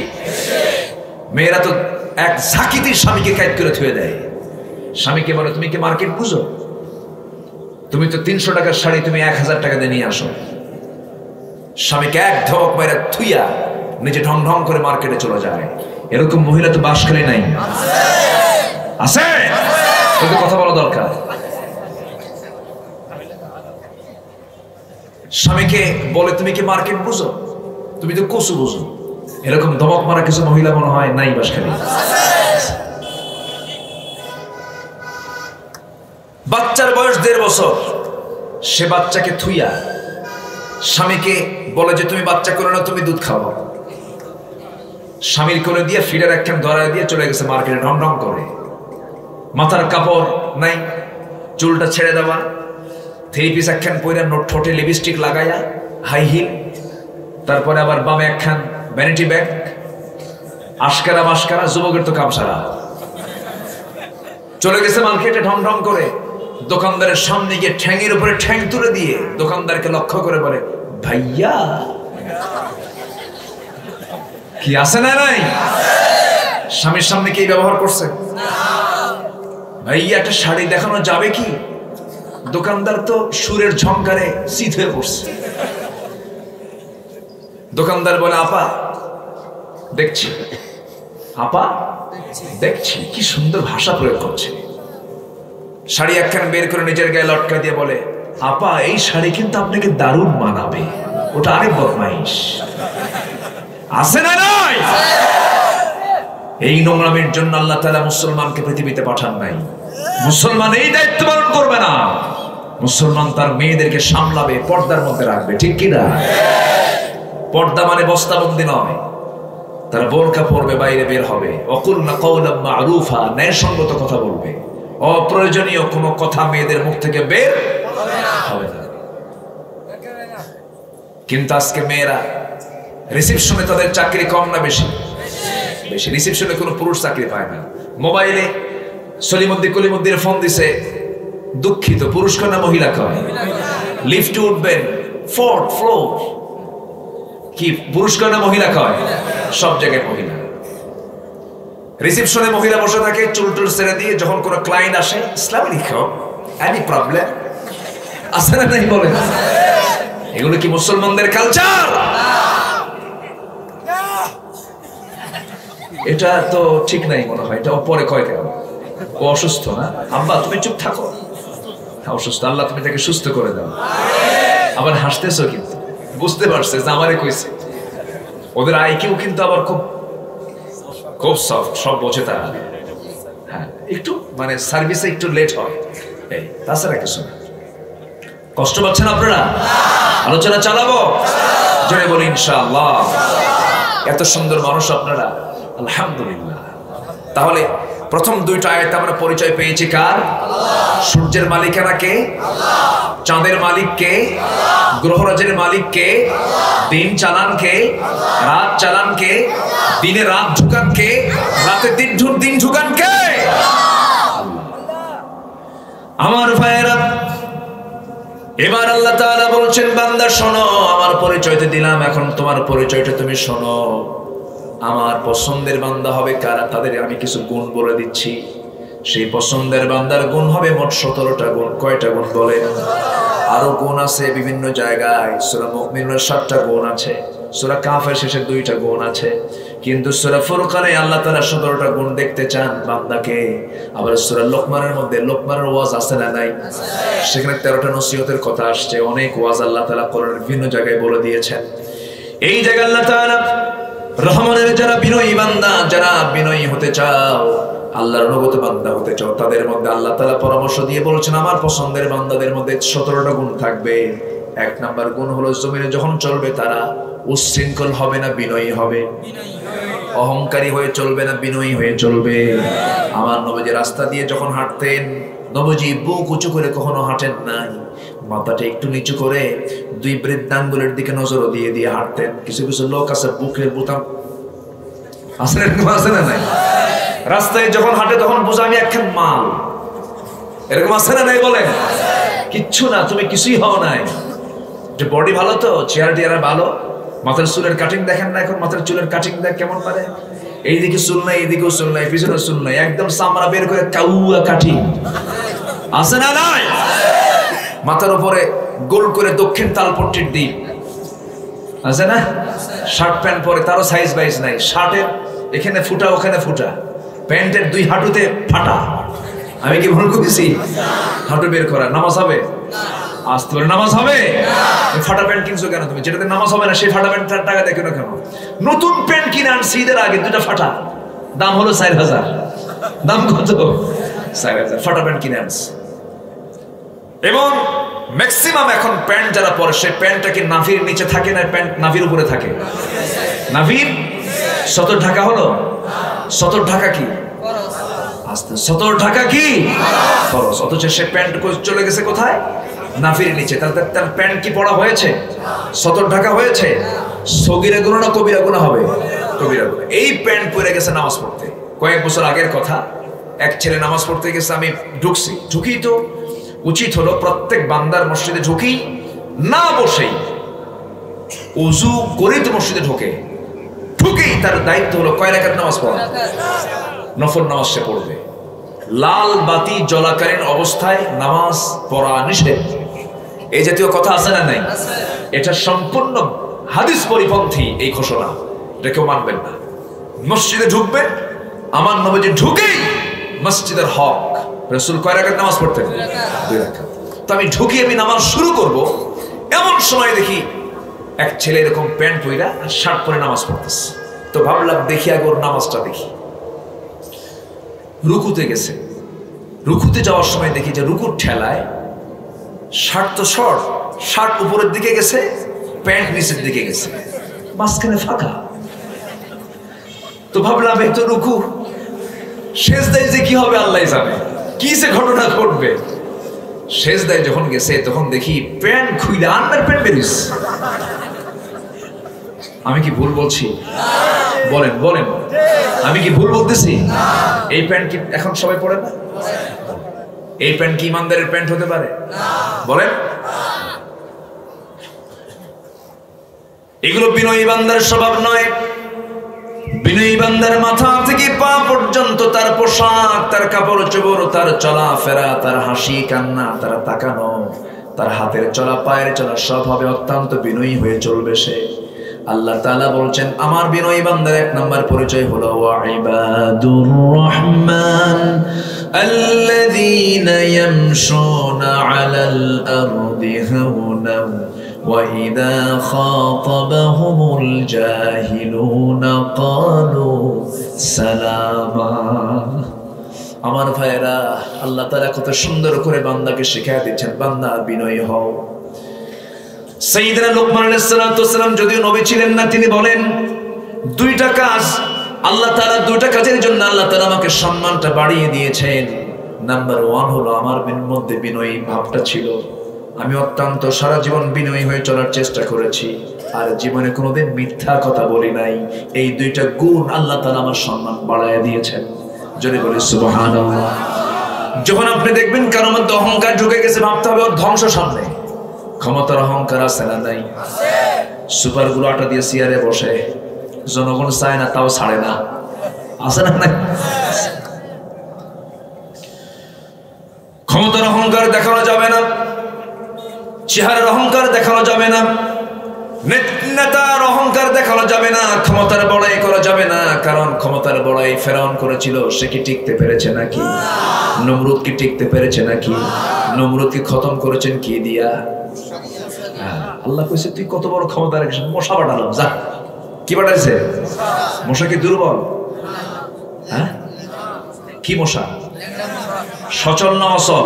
মেয়েরা তো এক ঝাঁকিতে স্বামীকে কাইদ করে থুয়ে দেয়। স্বামীকে বলে, তুমি কি মার্কেট বুঝো? তুমি তো 300 টাকার শাড়ি তুমি 1000 টাকা দিয়ে নিয়ে আসো। স্বামীকে এক ধমক মেরে থুইয়া নিজে ঢং ঢং করে মার্কেটে চলে যায়। এরকম মহিলা তো বাসখালী নাই? আছে? কিন্তু কথা বলা দরকার। স্বামীকে বলে, তুমি কি মার্কেট বুঝো? তুমি তো কচু বুঝো। এরকম ধমক মারা কিছু মহিলা মনে হয় নাই বাসখালী? বাচ্চার বয়স 1.5 বছর, সে বাচ্চাকে থুইয়া স্বামীকে বলে যে তুমি বাচ্চা করে না, তুমি দুধ খাও। স্বামীর কোলে দিয়ে ফিডার একখান ধরায় দিয়ে চলে গেছে মার্কেটে ঢং ঢং করে। মাথার কাপড় নাই, চুলটা ছেড়ে দেওয়া, 3 পিস একখান পইরা, ঠোঁটে লিপস্টিক লাগাইয়া, হাই হিল, তারপরে আবার বামে একখান ভ্যানিটি ব্যাগ, আশকারা মাস্কারা, যুবকের তো কাম সারা। চলে গেছে মার্কেটে ঢং ঢং করে। দোকানদারের সামনে গিয়ে ঠ্যাঙের উপরে ঠ্যাং তুলে দিয়ে দোকানদারকে লক্ষ্য করে বলে, ভাইয়া কি আছে না নাই? স্বামীর সামনে কি ব্যবহার করছে? ভাইয়া একটা শাড়ি দেখানো যাবে কি? দোকানদার তো সুরের ঝংকারে চিত হয়ে পড়ছে। দোকানদার বলে, আপা দেখছি, আপা দেখছি। কি সুন্দর ভাষা প্রয়োগ করছে। শাড়ি একখান বের করে নিজের গায়ে লটকা দিয়ে বলে, আপা এই শাড়ি কিন্তু আপনাকে দারুণ মানাবে। ওটা আরেক বদমাইশ। আছে না নাই? এই নোংরামের জন্য আল্লাহ তাআলা মুসলমানকে পৃথিবীতে পাঠান নাই। মুসলমান এই দায়িত্ব পালন করবে না। মুসলমান তার মেয়েদেরকে সামলাবে, পর্দার মধ্যে রাখবে, ঠিক কিনা? পর্দা মানে বস্তাবন্দি নয়। তারা বোরকা পরবে, বাইরে বের হবে। ওয়াকুলনা কাওলাম মা'রুফা, ন্যায়সঙ্গত কথা বলবে। অপ্রয়োজনীয় কোনো কথা মেয়েদের মুখ থেকে বের হবে না। কিন্তু আজকে মেয়েরা রিসেপশনে, তাদের চাকরি কম না বেশি? বেশি। রিসেপশনে কোনো পুরুষ চাকরি পায় না। মোবাইলে সলিমুদ্দিন কলিমুদ্দিনের ফোন দিছে, দুঃখিত, পুরুষ কয় না মহিলা কয়? লিফটে উঠবেন, 4th ফ্লোর, কি পুরুষ কয় না মহিলা কয়? সব জায়গায় মহিলা। রিসেপশনে মহিলা বসে থাকে, চুল টুল ছেড়ে দিয়ে। যখন কোনো ক্লায়েন্ট আসে, আসসালামু আলাইকুম, এনি প্রবলেম আছে না নাই বলেন? এগুলো কি মুসলমানদের কালচার? এটা তো ঠিক নাই মনে হয়। এটা পরে কয় কেন? ও অসুস্থ না? আব্বা তুমি চুপ থাকো। অসুস্থ, আল্লাহ তুমি তাকে সুস্থ করে দাও। আবার হাসতেছো, কিন্তু বুঝতে পারছে যে আমারে কইছে। ওদের আইকিউ কিন্তু আবার খুব খুব সফট, সব বোঝে তারা। হ্যাঁ, একটু মানে সার্ভিসে একটু লেট হয়, এই তাছাড়া কিছু না। কষ্ট পাচ্ছেন আপনারা? আলোচনা চালাবো, জোরে বলি ইনশাআল্লাহ। এত সুন্দর মানুষ আপনারা, আলহামদুলিল্লাহ। তাহলে প্রথম 2টা আয়াতে আমরা পরিচয় পেয়েছি কার? সূর্যের মালিকানা কে? চাঁদের মালিক কে? গ্রহরাজের মালিক কে? দিন চালান কে? রাত চালান কে? দিনে রাত ঢুকান কে? রাতে দিন ঢুকান কে? আমার ভাইয়েরা, এবার আল্লাহ তাআলা বলছেন, বান্দা শোনো, আমার পরিচয়টা দিলাম, এখন তোমার পরিচয়টা তুমি শোনো। আমার পছন্দের বান্দা হবে কারা? তাদের আমি কিছু গুণ বলে দিচ্ছি। সেই পছন্দের বান্দার গুণ হবে মোট 17টা গুণ। কয়টা গুণ বলেন? আরো গুণ আছে বিভিন্ন জায়গায়। সূরা মুমিনুনের 7টা গুণ আছে, সূরা কাফের শেষে 2টা গুণ আছে, কিন্তু সূরা ফুরকানে আল্লাহ তাআলা 17টা গুণ দেখতে চান বান্দাকে। আবার সূরা লোকমানের মধ্যে লোকমানের ওয়াজ আছে না নাই? সেখানে 13টা নসিহতের কথা আসছে। অনেক ওয়াজ আল্লাহ তাআলা কোরআনের বিভিন্ন জায়গায় বলে দিয়েছেন। এই জায়গায় আল্লাহ তাআলা রহমানের যারা বিনয়ী বান্দা, যারা বিনয়ী হতে চাও, আল্লাহর অনুগত বান্দা হতে চাও, তাদের মধ্যে আল্লাহ তাআলা পরামর্শ দিয়ে বলেছেন, আমার পছন্দের বান্দাদের মধ্যে 17টা গুণ থাকবে। 1 নাম্বার গুণ হলো, জমিনে যখন চলবে তারা উচ্ছৃঙ্খল হবে না, বিনয়ী হবে। অহংকারী হয়ে চলবে না, বিনয়ী হয়ে চলবে। আমার নবীজি রাস্তা দিয়ে যখন হাঁটতেন, নবীজি বুক উঁচু করে কখনো হাঁটেন নাই, মাথাটা একটু নিচু করে 2 বৃদ্ধাঙ্গুলের দিকে নজরও দিয়ে দিয়ে হাঁটতেন। কিছু কিছু লোক আছে বুকের বোতাম আছে না নাই? রাস্তায় যখন হাঁটে তখন বোঝা আমি একখান মাল। এরকম আছে না নাই বলেন? কিচ্ছু না, তুমি কিছুই হও নাই। যে বডি ভালো তো, চেয়ার টিয়ার ভালো, মাথার চুলের কাটিং দেখেন না এখন, মাথার চুলের কাটিং দেখ কেমন পারে, এইদিকে চুল নাই এইদিকেও চুল নাই পিছনে চুল নাই, একদম চামড়া বের করে কাউয়া কাটিং আছে না নাই? মাথার উপরে গোল করে দক্ষিণ তালপট্টির দ্বীপ আছে না? শার্ট প্যান্ট পরে তারও সাইজ বাইজ নাই, শার্টের এখানে ফুটা ওখানে ফুটা, প্যান্টের দুই হাঁটুতে ফাটা। আমি কি ভুল করেছি? হাঁটু বের করা নামাজ হবে? আসতে পারে নামাজ হবে? ফাটা প্যান্ট কিনছো কেন তুমি? যেটাতে নামাজ হবে না সেই ফাটা প্যান্টটার টাকা দেখো না কেন? নতুন প্যান্ট কিনে আনছি ঈদের আগে, দুটা ফাটা, দাম হলো 4000। দাম কত? 4000 ফাটা প্যান্ট কিনে আনছি। এবং ম্যাক্সিমাম এখন প্যান্ট যারা পরে সেই প্যান্টটা কি নাভির নিচে থাকে না প্যান্ট নাভির উপরে থাকে? নাভির সতর ঢাকা হলো। সতর ঢাকা কি? সতর ঢাকা কি? ফরজ। অথচ সে প্যান্ট চলে গেছে কোথায়? নাভির নিচে। তাহলে তার প্যান্ট কি পড়া হয়েছে? সতর ঢাকা হয়েছে? সগীরা গুনাহ না কবিরা গুনাহ হবে? কবিরা গুনাহ। এই প্যান্ট পরে গেছে নামাজ পড়তে। কয়েক বছর আগের কথা, এক ছেলে নামাজ পড়তে গেছে, আমি ঢুকি তো উচিত হলো প্রত্যেক বান্দার মসজিদে ঢুকি না বসেই ওযু করে তো মসজিদে ঢুকেই তার দায়িত্ব হলো কয় রাকাত নামাজ পড়া, নফল নামাজ সে পড়বে। লাল বাতি জ্বলাকালীন অবস্থায় নামাজ পড়া নিষেধ। এই জাতীয় কথা আছে না নাই? এটা সম্পূর্ণ হাদিস পরিপন্থী এই ঘোষণা, এটা কেউ মানবেন না। মসজিদে ঢুকবেন, আমার নবীজি ঢুকেই মসজিদের হক, রাসূল কয় রাকাত নামাজ পড়তেন? 2 রাকাত। তো আমি ঢুকি, আমি নামাজ শুরু করব, এমন সময় দেখি এক ছেলে এরকম প্যান্ট পরে আর শার্ট পরে নামাজ পড়তেছে। তো ভাবলাম দেখি আগে ওর নামাজটা দেখি। রুকুতে গেছে, রুকুতে যাওয়ার সময় দেখি যে রুকুর ঠেলায় শার্ট তো শর্ট, শার্ট উপরের দিকে গেছে, প্যান্ট নিচের দিকে গেছে, মাঝখানে ফাঁকা। তো ভাবলাম এই তো রুকু, সেজদায় যে কি হবে আল্লাহ জানে, কি যে ঘটনা ঘটবে। সেজদায় যখন গেছে তখন দেখি প্যান্ট খুইলে আন্ডার প্যান্ট বেরিয়েছে। আমি কি ভুল বলছি? বলেন বলেন, আমি কি ভুল বলতেছি? এই প্যান্ট কি এখন সবাই পরে না? এই প্যান্ট কি ইমানদারের প্যান্ট হতে পারে? বলেন। এগুলো বিনয়ী বান্দার স্বভাব নয়। বিনয়ী বান্দার মাথা থেকে পা পর্যন্ত তার পোশাক, তার কাপড় চোপড়, তার চলাফেরা, তার হাসি কান্না, তার তাকানো, তার হাতের চলা পায়ের চলা সব হবে অত্যন্ত বিনয়ী হয়ে চলবে সে। আল্লাহ তাআলা বলছেন আমার বিনয়ী বান্দার 1 নাম্বার পরিচয় হলো ওয়া ইবাদুর রহমান আল্লাযীনা ইয়ামশুনা আলাল আরদি হাওনা ওয়া ইযা খাতাবাহুমুল জাহিলুনা ক্বালু সালামা। আমার ভাইরা, আল্লাহ তাআলা কত সুন্দর করে বান্দাকে শিখিয়ে দিচ্ছেন, বান্দা বিনয়ী হও। সাইয়েদনা লোকমান আলাইহিস সালাতু ওয়াস সালাম যদিও নবী ছিলেন না, তিনি বলেন 2টা কাজ আল্লাহ তাআলা, 2টা কাজের জন্য আল্লাহ তাআলা আমাকে সম্মানটা বাড়িয়ে দিয়েছেন। নাম্বার 1 হলো আমার মধ্যে বিনয়ী ভাবটা ছিল। আমি অত্যন্ত সারা জীবন বিনয়ী হয়ে চলার চেষ্টা করেছি, আর জীবনে কোনোদিন মিথ্যা কথা বলি নাই। এই 2টা গুণ আল্লাহ তাআলা আমার সম্মান বাড়ায় দিয়েছেন। জোরে বলি সুবহানাল্লাহ। যখন আপনি দেখবেন কারোর মধ্যে অহংকার ঢুকে গেছে, ভাবতে হবে ওর ধ্বংস সামনে। ক্ষমতার অহংকার আছে না নাই? সুপারগুলো আটা দিয়ে চেয়ারে বসে, জনগণ চায় না তাও ছাড়ে না, আছে না নাই? ক্ষমতার অহংকার দেখানো যাবে না, চেহারার অহংকার দেখানো যাবে না, নেতার অহংকার দেখানো যাবে না, ক্ষমতার বড়াই করা যাবে না। কারণ ক্ষমতার বড়াই ফেরাউন করেছিল, সে কি টিকতে পেরেছে নাকি? নমরুদ কি টিকতে পেরেছে নাকি? নমরুদ কি খতম করেছেন কি দিয়া? আল্লাহ কইছে তুই কত বড় ক্ষমতা রাখিস, মশা পাঠালাম, যা। কি পাঠাইছে? মশা কি দুর্বল? হ্যাঁ, কি মশা? সচল না অচল?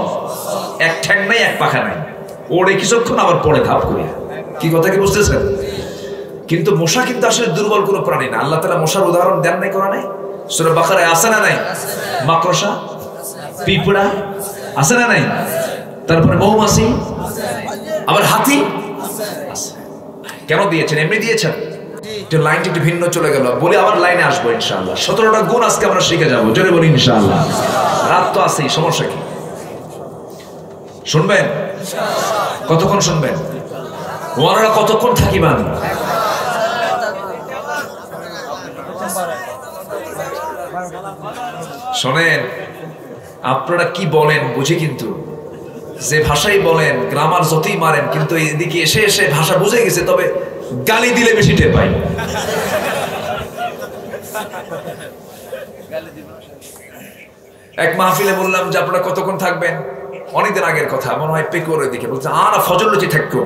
এক ঠ্যাং নাই, এক পাখা নাই, ওড়ে কিছুক্ষণ আবার পড়ে ধাপ করিয়া। কি কথা কি বুঝতেছেন? কিন্তু মশা কিন্তু আসলে দুর্বল কোনো প্রাণী না। আল্লাহ তাআলা মশার উদাহরণ দেন নাই কোরআনে? সূরা বাকারায় আছে না নাই? মাকড়সা, পিঁপড়া আছে না নাই? তারপরে মৌমাছি, আবার হাতি। কেন দিয়েছেন? এমনি দিয়েছেন? লাইনটি একটু ভিন্ন চলে গেল, বলে আবার লাইনে আসবো ইনশাআল্লাহ। 17টা গুণ আজকে আমরা শিখে যাবো, জোরে বলি ইনশাআল্লাহ। রাত তো আছেই, সমস্যা কি? শুনবেন? কতক্ষণ শুনবেন? ওনারা কতক্ষণ থাকিবেন? শোনেন, আপনারা কি বলেন বুঝি, কিন্তু যে ভাষাই বলেন, গ্রামার যতই মারেন, কিন্তু এদিকে এসে এসে ভাষা বুঝে গেছে, তবে গালি দিলে বেশি টের পাই। এক মাহফিলে বললাম যে আপনারা কতক্ষণ থাকবেন, অনেকদিন আগের কথা, মনে হয় পেকুয়ার দিকে, বলছে আর ফজর লুচি থাকবো।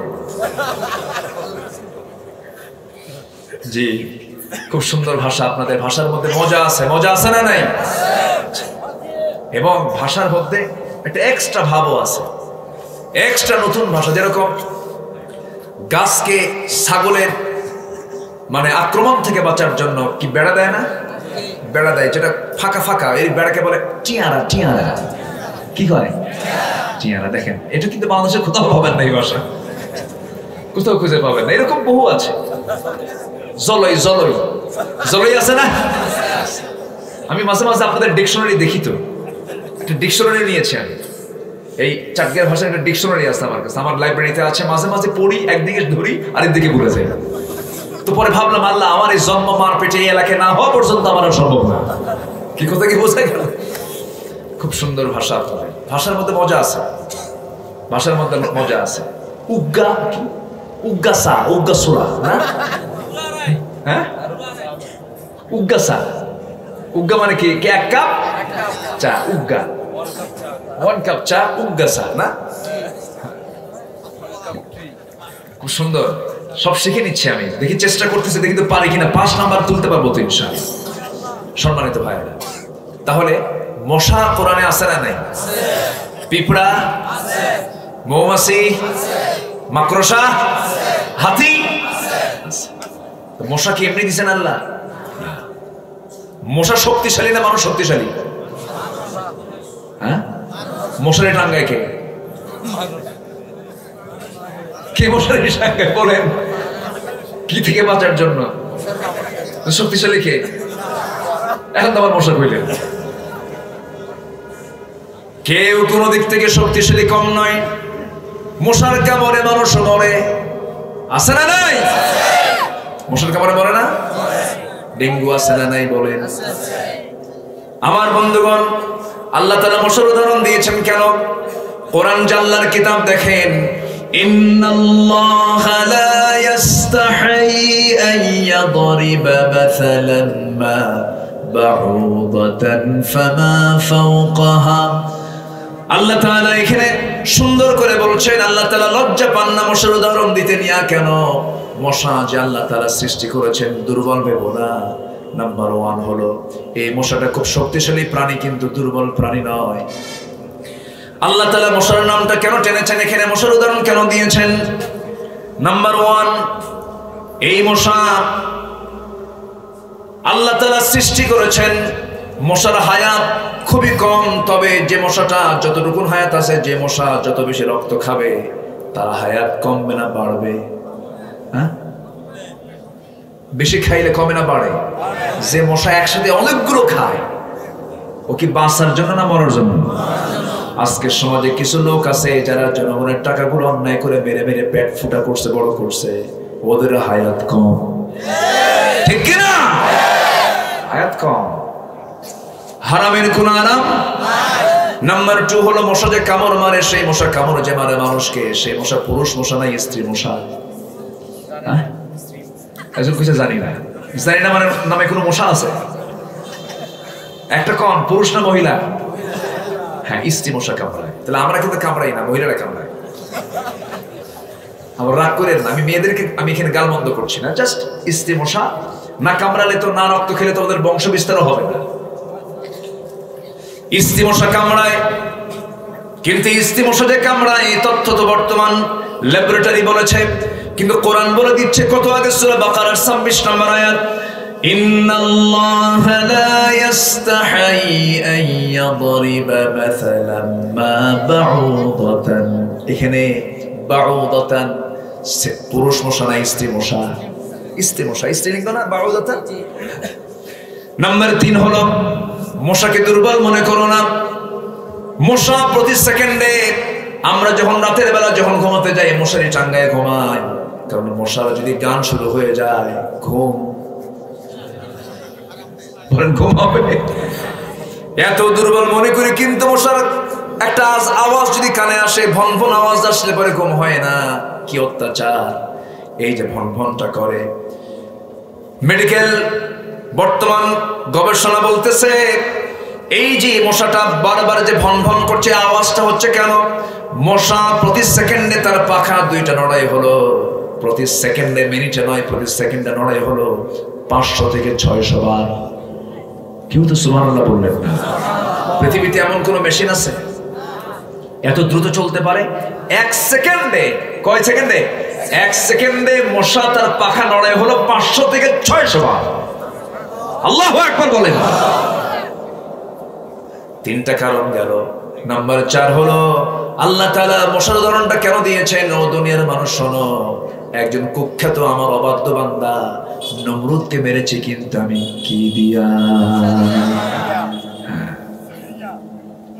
জি, খুব সুন্দর ভাষা আপনাদের, ভাষার মধ্যে মজা আছে, মজা আছে না নাই? এবং ভাষার মধ্যে একটা এক্সট্রা ভাবও আছে, এক্সট্রা নতুন ভাষা। যেরকম গাছকে ছাগলের মানে আক্রমণ থেকে বাঁচার জন্য কি বেড়া দেয় না? বেড়া দেয়, যেটা ফাঁকা ফাঁকা, এই বেড়াকে বলে টিয়ারা। টিয়ারা কি করে? টিয়ারা। দেখেন, এটা কিন্তু বাংলাদেশের কোথাও পাবেন না, এই ভাষা কোথাও খুঁজে পাবেন না। এরকম বহু আছে। জলই জলই জলই আছে না? আমি মাঝে মাঝে আপনাদের ডিকশনারি দেখি, তো একটা ডিকশনারি নিয়েছি আমি, এই চাটগাঁয়ের ভাষার একটা ডিকশনারি আছে আমার কাছে, আমার লাইব্রেরিতে আছে। মাঝে মাঝে পড়ি, একদিকে ধরি আরেকদিকে ভুলে যাই। তো পরে ভাবলাম, আল্লাহ, আমার এই জন্ম মার পেটে এই এলাকায় না হওয়া পর্যন্ত আমার সম্ভব না। কি কথা কি বোঝা গেল? খুব সুন্দর ভাষা আপনাদের, ভাষার মধ্যে মজা আছে, ভাষার মধ্যে মজা আছে। উগ্গা কি? উগ্গাসা, উগ্গাসুরা না? হ্যাঁ, উগ্গাসা। উগ্গা মানে কি? এক কাপ চা, উগ্গা। 1 কাপ চা, উগ্গাসা না? খুব সুন্দর, সব শিখে নিচ্ছি আমি, দেখি চেষ্টা করতেছি, দেখি তো পারি কিনা, 5 নাম্বার তুলতে পারবো তো ইনশাআল্লাহ। সম্মানিত ভাইরা, তাহলে মশা কোরআনে আছে না নাই? পিঁপড়া, মৌমাছি, মাকড়সা, হাতি। মশা কি এমনি দিছেন আল্লাহ? মশা শক্তিশালী না মানুষ শক্তিশালী? হ্যাঁ, মশারি টাঙ্গায় কে? কে মশারি টাঙ্গায় বলেন? কি থেকে বাঁচার জন্য? শক্তিশালী কে? এখন তো আবার মশা কইলেন। কেউ কোনো দিক থেকে শক্তিশালী কম নয়। মশার কামড়ে মানুষ মরে, আছে না নাই? মশার কামড়ে মরে না? ডেঙ্গু আছে না নাই বলেন? আমার বন্ধুগণ, আল্লাহ তাআলা মশার উদাহরণ দিয়েছেন কেন? কোরআন জাল্লার কিতাব দেখেন, ইন্নাল্লাহা লা ইস্তাহি আন ইয়াদরিবা মাসালান মা বাউদাতান ফামা ফাওকাহা। আল্লাহ তাআলা এখানে সুন্দর করে বলছেন, আল্লাহ তাআলা লজ্জা পান না মশার উদাহরণ দিতে নিয়ে। কেন? মশা যে আল্লাহ তাআলা সৃষ্টি করেছেন, দুর্বল ভেবো না। নাম্বার 1 হলো, এই মশাটা খুব শক্তিশালী প্রাণী, কিন্তু দুর্বল প্রাণী নয়। আল্লাহ তাআলা মশার নামটা কেন টেনেছেন এখানে, মশার উদাহরণ কেন দিয়েছেন? নাম্বার 1, এই মশা আল্লাহ তাআলা সৃষ্টি করেছেন, মশার হায়াত খুবই কম। তবে যে মশাটা যতটুকু হায়াত আছে, যে মশা যত বেশি রক্ত খাবে, তার হায়াত কমবে না বাড়বে? হ্যাঁ, বেশি খাইলে কমে না বাড়ে? যে মশা একসাথে অনেকগুলো খায়, ও কি বাঁচার জন্য না মরার জন্য? আজকের সমাজে কিছু লোক আছে যারা জনগণের টাকাগুলো অন্যায় করে মেরে মেরে পেট ফুটা করছে, বড় করছে, ওদের হায়াত কম, ঠিক কিনা? হায়াত কম, হারামের কোন আরাম। নাম্বার 2 হলো, মশা যে কামড় মারে, সেই মশা কামড় যে মারে মানুষকে, সেই মশা পুরুষ মশা নাই স্ত্রী মশা? হ্যাঁ, একজন কিছু জানি না, জানি না মানে নামে কোনো মশা আছে? একটা কোন পুরুষ না মহিলা? হ্যাঁ, স্ত্রী মশা কামড়ায়। তাহলে আমরা কিন্তু কামড়াই না, মহিলারা কামড়ায়। আমার রাগ করেন না, আমি মেয়েদেরকে আমি এখানে গালমন্দ করছি না, জাস্ট স্ত্রী মশা না কামড়ালে তো, না রক্ত খেলে তো ওদের বংশ বিস্তারও হবে না। স্ত্রী মশা কামড়ায়, কিন্তু স্ত্রী মশা যে কামড়ায় এই তথ্য তো বর্তমান ল্যাবরেটরি বলেছে, কিন্তু কোরআন বলে দিচ্ছে কত আগে, সূরা বাকারার 26 নম্বর আয়াত, ইন্নাল্লাহা লা ইস্তাহি আন ইয়াদরিবা মাসালান মা বাউদাতান। এখানে বাউদাতান পুরুষ মশা না স্ত্রী মশা? স্ত্রী মশা, স্ত্রীলিঙ্গ না বাউদাতান। নাম্বার 3 হলো, মশাকে দুর্বল মনে করো না। মশা প্রতি সেকেন্ডে আমরা যখন রাতের বেলা যখন ঘুমাতে যাই মশারি টাঙ্গায় ঘুমাই, কারণ মশার যদি গান শুরু হয়ে যায় ঘুম হবে। এত দুর্বল মনে করি, কিন্তু মশার একটা আওয়াজ যদি কানে আসে, ভন ভন আওয়াজ আসলে পরে ঘুম হয় না। কি অত্যাচার! এই যে ভন ভনটা করে, মেডিকেল বর্তমান গবেষণা বলতেছে এই যে মশাটা বারবার যে ভন ভন করছে, আওয়াজটা হচ্ছে কেন? মশা প্রতি সেকেন্ডে তার পাখা দুইটা নড়াই হলো, প্রতি সেকেন্ডে, মিনিটে নয়, প্রতি সেকেন্ডে নড়াই হলো 500 থেকে 600 বার। কেউ তো সুবহানাল্লাহ বললেন না। পৃথিবীতে এমন কোন মেশিন আছে এত দ্রুত চলতে পারে? 1 সেকেন্ডে, কয় সেকেন্ডে? 1 সেকেন্ডে মশা তার পাখা নড়াই হলো 500 থেকে 600 বার। আল্লাহু আকবার বলেন। 3টা কারণ গেল। নাম্বার 4 হলো আল্লাহ তাআলা মশার উদাহরণটা কেন দিয়েছেন? ও দুনিয়ার মানুষ শোনো, একজন কুখ্যাত আমার অবাধ্য বান্দা নমরুদকে মেরেছে, কিন্তু আমি কি দিয়া?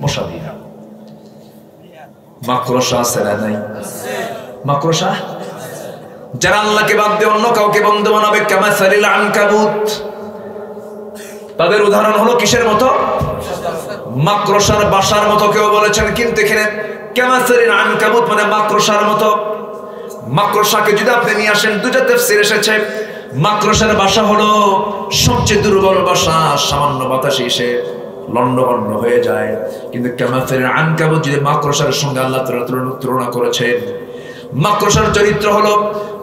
মশা দিয়া। মাকড়সা আছে না নাই? মাকড়সা যারা আল্লাহকে বাদ দিয়ে অন্য কাউকে বন্ধু বানাবে, কামাসালিল আনকাবুত, তাদের উদাহরণ হলো কিসের মতো? মাকড়সার বাসার মতো কেউ বলেছেন, কিন্তু এখানে কামাসালিল আনকাবুত মানে মাকড়সার মতো। মাকড়সাকে যদি আপনি নিয়ে আসেন, দুইটা তাফসীর এসেছে। মাকড়সার বাসা হলো সবচেয়ে দুর্বল বাসা, সামান্য বাতাসে এসে লন্ডভন্ড হয়ে যায়। কিন্তু কামাসালিল আনকাবুত যদি মাকড়সার সঙ্গে আল্লাহ তাআলা তুলনা করেছেন। মাকড়সার চরিত্র হলো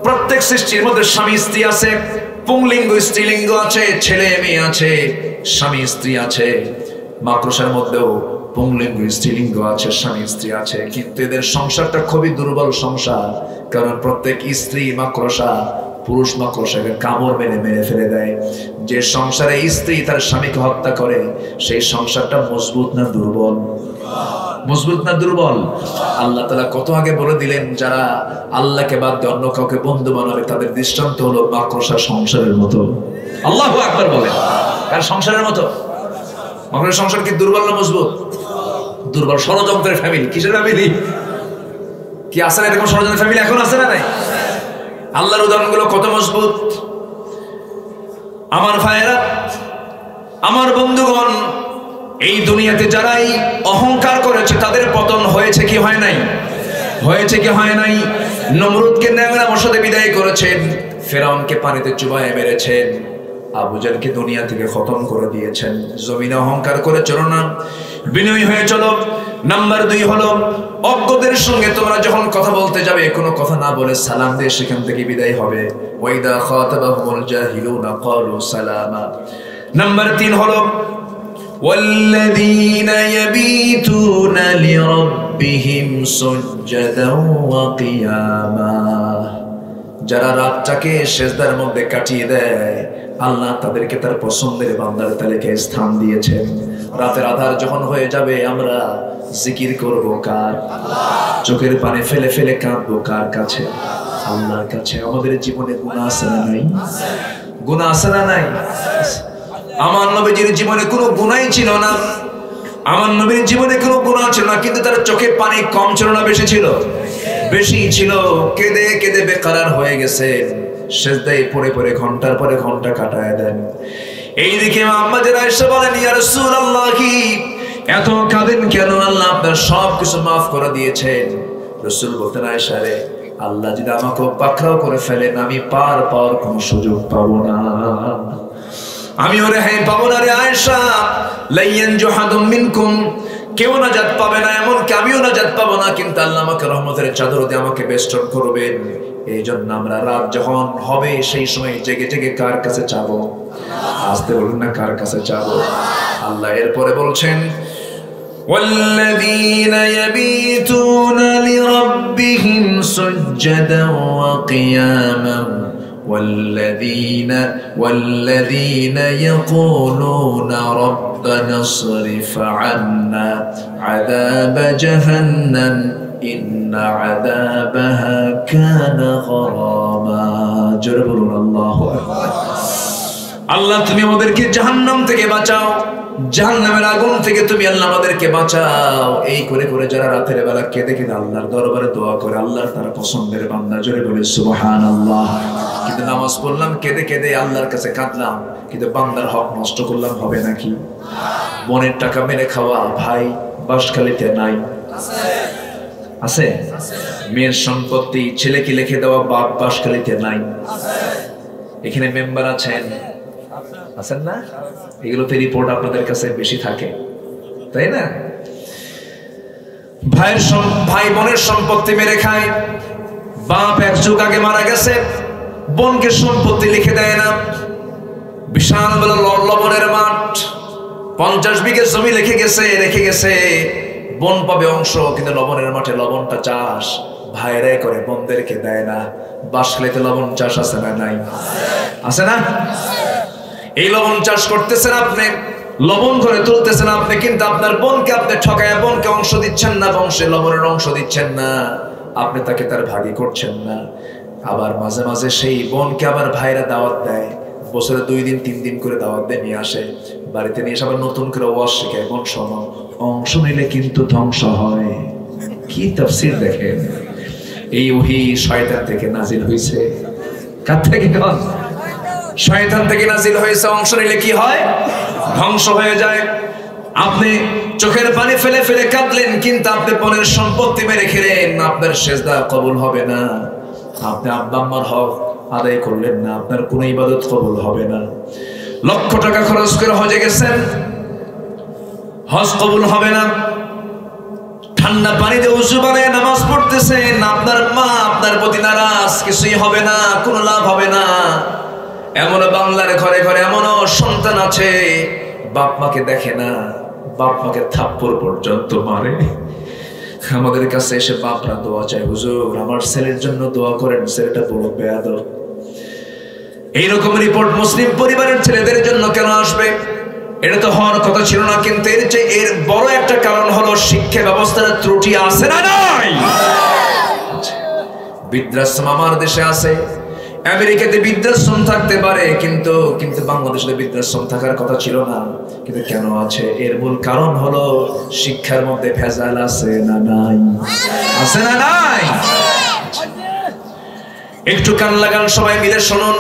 প্রত্যেক সৃষ্টির মধ্যে স্বামী স্ত্রী আছে, পুংলিঙ্গ স্ত্রীলিঙ্গ আছে, ছেলে মেয়ে আছে, স্বামী স্ত্রী আছে। মাকড়সার মধ্যেও পুংলিঙ্গ স্ত্রীলিঙ্গ আছে, স্বামী স্ত্রী আছে, কিন্তু এদের সংসারটা খুবই দুর্বল সংসার। কারণ প্রত্যেক স্ত্রী মাকড়সা পুরুষ মাকড়সাকে কামড় মেরে ফেলে দেয়। যে সংসারে স্ত্রী তার স্বামীকে হত্যা করে, সেই সংসারটা মজবুত না দুর্বল? মজবুত না দুর্বল? আল্লাহ তাআলা কত আগে বলে দিলেন, যারা আল্লাহকে বাদ দিয়ে অন্য কাউকে বন্ধু বানাবে তাদের দৃষ্টান্ত হলো মাকড়সা সংসারের মতো। আল্লাহু আকবার বলেন। কার সংসারের মতো? মাকড়সার সংসার কি দুর্বল না মজবুত? দুর্বল। ষড়যন্ত্রের ফ্যামিলি। কিসের ফ্যামিলি? কি আছে না এরকম ষড়যন্ত্রের ফ্যামিলি? এখন আছে না নাই? আল্লাহর উদাহরণগুলো কত মজবুত। আমার ভাইয়েরা, আমার বন্ধুগণ, এই দুনিয়াতে যারাই অহংকার করেছে তাদের পতন হয়েছে কি হয় নাই? হয়েছে কি হয় নাই? নমরুদকে ন্যাংরা মশাতে বিদায় করেছেন, ফেরাউনকে পানিতে চুবায় মেরেছেন, আবু জাহলকে দুনিয়া থেকে খতম করে দিয়েছেন। জমিনে অহংকার করে চলো না, বিনয়ী হয়ে চলো। নাম্বার 2 হলো অজ্ঞদের সঙ্গে তোমরা যখন কথা বলতে যাবে, কোনো কথা না বলে সালাম দিয়ে সেখান থেকে বিদায় হবে। ওয়াইদা খাতাবাহুমুল জাহিলুনা ক্বালু সালামা। নাম্বার 3 হলো والذين يبيتون لربهم سجدا وقياما। যারা রাতটাকে সিজদার মধ্যে কাটিয়ে দেয়, আল্লাহ তাদেরকে তার পছন্দের বান্দার তালিকায় স্থান দিয়েছেন। রাতের আধার যখন হয়ে যাবে, আমরা জিকির করব কার? চোখের পানি ফেলে ফেলে কাঁদবো কার কাছে? আল্লাহর কাছে। আমাদের জীবনে গুনাহ আছে না নাই? গুনাহ আছে না নাই? আমার নবীজির জীবনে কোনো গুনাহই ছিল না। আমার নবীর জীবনে কোনো গুনাহ ছিল না, কিন্তু তার চোখে পানি কম ছিল না বেশি ছিল? বেশি ছিল। কেঁদে কেঁদে বেকারার হয়ে গেছে, সিজদায় পড়ে পড়ে ঘন্টার পরে ঘন্টা কাটায় দেন। এইদিকে আম্মা যারা এসে বলেন, ইয়া রাসূলুল্লাহ, এত কাঁদেন কেন? আল্লাহ আপনার সব কিছু মাফ করে দিয়েছেন। রাসূল বলতেন, আয়েশা রে, আল্লাহ যদি আমাকে পাকড়াও করে ফেলেন, আমি পার পাওয়ার কোনো সুযোগ পাবো না। আমি ওরে হ্যাঁ পাবো না রে আয়েশা। লাইয়ান জুহাদুম মিনকুম, কেউ নাজাত পাবে না, এমনকি আমিও নাজাত পাবো না, কিন্তু আল্লাহ আমাকে রহমতের চাদর দিয়ে আমাকে বেষ্টন করবেন। এই জন্য আমরা রাত যখন হবে সেই সময় জেগে জেগে কার কাছে চাবো? আসতে বলুন না, কার কাছে চাবো? আল্লাহ এরপরে বলছেন, والذين يبيتون لربهم سجدا وقياما والذين يقولون ربنا اصرف عنا عذاب جهنم إن عذابها كان غراما। جربوا الله أكبر। আল্লাহ তুমি আমাদেরকে জাহান্নাম থেকে বাঁচাও, জাহান্নামের আগুন থেকে তুমি আল্লাহ আমাদেরকে বাঁচাও। এই করে করে যারা রাতের বেলা কেঁদে কেঁদে আল্লাহর দরবারে দোয়া করে, আল্লাহর তারা পছন্দের বান্দা, জোরে বলে সুবহানাল্লাহ। কিন্তু নামাজ পড়লাম, কেঁদে কেঁদে আল্লাহর কাছে কাঁদলাম, কিন্তু বান্দার হক নষ্ট করলাম, হবে নাকি? বোনের টাকা মেরে খাওয়া ভাই বাঁশখালীতে নাই, আছে? মেয়ের সম্পত্তি ছেলেকে লিখে দেওয়া বাপ বাঁশখালীতে নাই। এখানে মেম্বার আছেন না? এগুলোতে রিপোর্ট আপনাদের কাছে বেশি থাকে, তাই না? ভাই বোনের সম্পত্তি মেরে খায়, বাপ এক যুগ আগে মারা গেছে, বোনকে সম্পত্তি লিখে দেয় না। বিশাল বড় লবণের মাঠ, 50 বিঘে জমি রেখে গেছে, বোন পাবে অংশ, কিন্তু লবণের মাঠে লবণটা চাষ ভাইরাই করে, বোনদেরকে দেয় না। বাঁশখালীতে লবণ চাষ আছে না? নাই, আছে না? এই লবণ চাষ করতেছেন আপনি, লবণ করে তুলতেছেন আপনি, কিন্তু আপনার বোনকে আপনি ঠকায় বোনকে অংশ দিচ্ছেন না, বংশে লবণের অংশ দিচ্ছেন না, আপনি তাকে তার ভাগী করছেন না। আবার মাঝে মাঝে সেই বোনকে আবার ভাইরা দাওয়াত দেয়, বছরে 2 দিন 3 দিন করে দাওয়াত দিয়ে নিয়ে আসে, বাড়িতে নিয়ে এসে আবার নতুন করে ওয়াজ শেখায়, বোন শোনো, অংশ নিলে কিন্তু ধ্বংস হয়। কি তাফসীর দেখেন! এই ওহী শয়তান থেকে নাজিল হয়েছে। কার থেকে? শয়তান থেকে নাজিল হয়েছে। অংশ নিলে কি হয়? ধ্বংস হয়ে যায়। আপনি চোখের পানি ফেলে ফেলে কাঁদলেন, কিন্তু আপনি বোনের সম্পত্তি মেরে খেলেন, আপনার সেজদা কবুল হবে না। আপনি আব্বা আম্মার হক আদায় করলেন না, আপনার কোনো ইবাদত কবুল হবে না। লক্ষ টাকা খরচ করে হজে গেছেন, হজ কবুল হবে না। ঠান্ডা পানিতে উযু বানায় নামাজ পড়তেছেন, আপনার মা আপনার প্রতি নারাজ, কিছুই হবে না, কোনো লাভ হবে না। এমন বাংলার ঘরে ঘরে এমনও সন্তান আছে, বাপ মাকে দেখে না, বাপ মাকে থাপ্পড় পর্যন্ত মারে। আমাদের কাছে এসে বাপরা দোয়া চায়, হুজুর আমার ছেলের জন্য দোয়া করেন, ছেলেটা বড় বেয়াদব। এইরকম রিপোর্ট মুসলিম পরিবারের ছেলেদের জন্য কেন আসবে? এটা তো হওয়ার কথা ছিল না। কিন্তু এর বড় একটা কারণ হলো শিক্ষা ব্যবস্থার ত্রুটি আছে না নাই? বৃদ্ধাশ্রম আমার দেশে আছে, আমেরিকাতে বৃদ্ধাশ্রম থাকতে পারে, কিন্তু বাংলাদেশে বৃদ্ধাশ্রম থাকার কথা ছিল না। কিন্তু কেন আছে? এর মূল কারণ হলো শিক্ষার মধ্যে ভেজাল আছে না নাই? আছে না নাই? একটু কান লাগান, সবাই মিলে শুনুন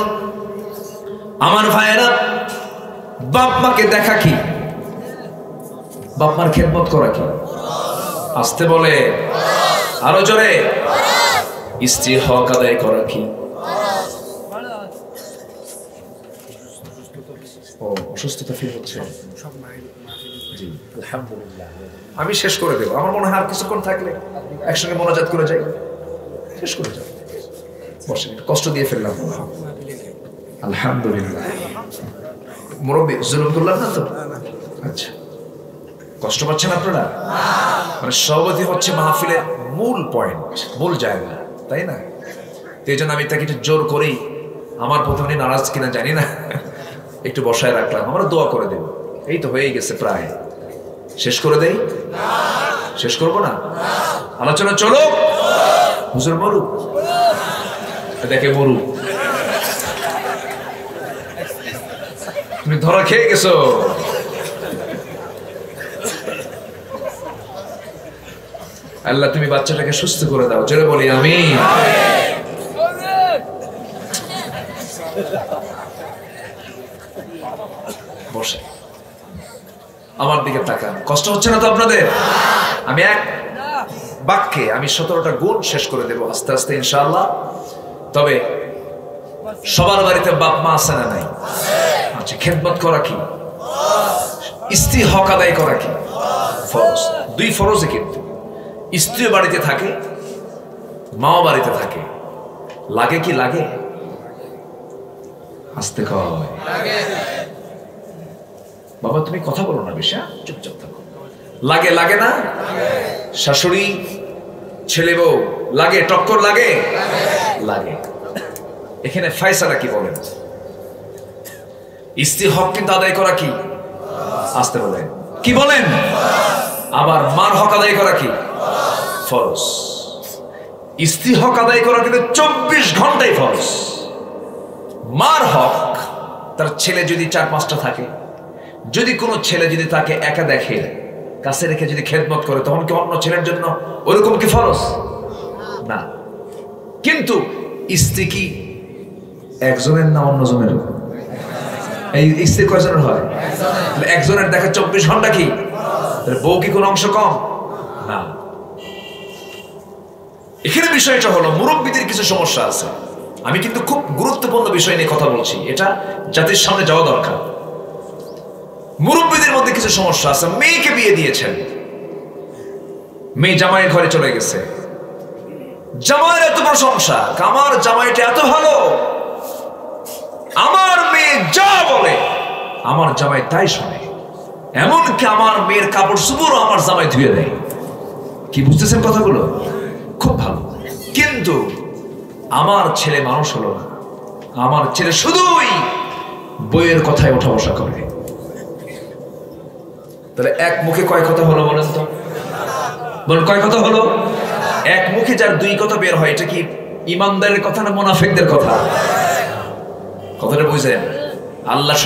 আমার ভাইয়েরা। বাপ মাকে দেখা কি? বাপ মার খেদমত করা কি? আসতে বলে, আরো জোরে। স্ত্রীর হক আদায় করা কি? অসুস্থতা ফিল হচ্ছে? আলহামদুলিল্লাহ, আমি শেষ করে দেব। আমার মনে হয় আর কিছুক্ষণ থাকলে একসঙ্গে মোনাজাত করে যাই, শেষ করে যাই। বসে, কষ্ট দিয়ে ফেললাম। আলহামদুলিল্লাহ। মুরব্বী জুলুম করলাম না তো? আচ্ছা, কষ্ট পাচ্ছেন আপনারা? মানে সভাপতি হচ্ছে মাহফিলের মূল পয়েন্ট, মূল জায়গা, তাই না? এই জন্য আমি তাকে একটু জোর করেই, আমার প্রথমে নারাজ কিনা জানি না, একটু বসায় রাখলাম। আমরা দোয়া করে দেব। এই তো হয়ে গেছে প্রায়, শেষ করে দেই? শেষ করবো না? আলোচনা চলো। হুজুর মরু, দেখে মরু, তুমি ধরা খেয়ে গেছো। আল্লাহ তুমি বাচ্চাটাকে সুস্থ করে দাও, জোরে বলি আমিন। বসে আমার দিকে তাকান। কষ্ট হচ্ছে না তো আপনাদের? আমি এক বাক্যে 17টা গুণ শেষ করে দেব আস্তে আস্তে ইনশাআল্লাহ। তবে সবার বাড়িতে বাপ মা আছে না নাই? আচ্ছা, খেদমত করা কি? স্ত্রী হক আদায় করা কি? ফরজ। 2 ফরজে, কিন্তু স্ত্রীও বাড়িতে থাকে, মাও বাড়িতে থাকে। লাগে কি? লাগে? আসতে কয় বাবা, তুমি কথা বলো না বেশি, চুপচাপ থাকো। লাগে? লাগে না? শাশুড়ি ছেলে বউ লাগে, টক্কর লাগে? লাগে। এখানে ফয়সালা কি বলেন? স্ত্রী হক কিন্তু আদায় করা কি? আসতে বলেন, কি বলেন? আবার মার হক আদায় করা কি? ফরজ। স্ত্রী হক আদায় করা কিন্তু 24 ঘন্টাই ফরজ। মার হক তার ছেলে যদি 4-5টা থাকে, যদি কোনো ছেলে যদি তাকে একা দেখে, কাছে রেখে যদি খেদমত করে, তখন কি অন্য ছেলের জন্য ওরকম কি ফরজ না? কিন্তু স্ত্রী কি একজনের না অন্যজনের? এই স্ত্রী কয়জনের হয়? একজনের দেখা 24 ঘন্টা কি বউ কি কোনো অংশ কম না? এখানে বিষয়টা হলো মুরব্বীদের কিছু সমস্যা আছে। আমি কিন্তু খুব গুরুত্বপূর্ণ বিষয় নিয়ে কথা বলছি, এটা জাতির সামনে যাওয়া দরকার। মুরব্বীদের মধ্যে কিছু সমস্যা আছে। মেয়েকে বিয়ে দিয়েছেন, মেয়ে জামাইয়ের ঘরে চলে গেছে, জামাইয়ের এত প্রশংসা, আমার জামাইটা এত ভালো, আমার মেয়ে যা বলে আমার জামাই তাই শোনে, এমনকি আমার মেয়ের কাপড় চোপড়ও আমার জামাই ধুয়ে দেয়। কি বুঝতেছেন কথাগুলো? খুব ভালো। কিন্তু আমার ছেলে মানুষ হলো না, আমার ছেলে শুধুই বইয়ের কথায় ওঠা বসা করে। তাহলে এক মুখে কয় কথা হলো বলেন তো? বলেন কয় কথা হলো? এক মুখে যার 2 কথা বের হয়, এটা কি ইমানদারের কথা না মুনাফিকদের কথা? কথাটা বুঝলেন? আল্লাহ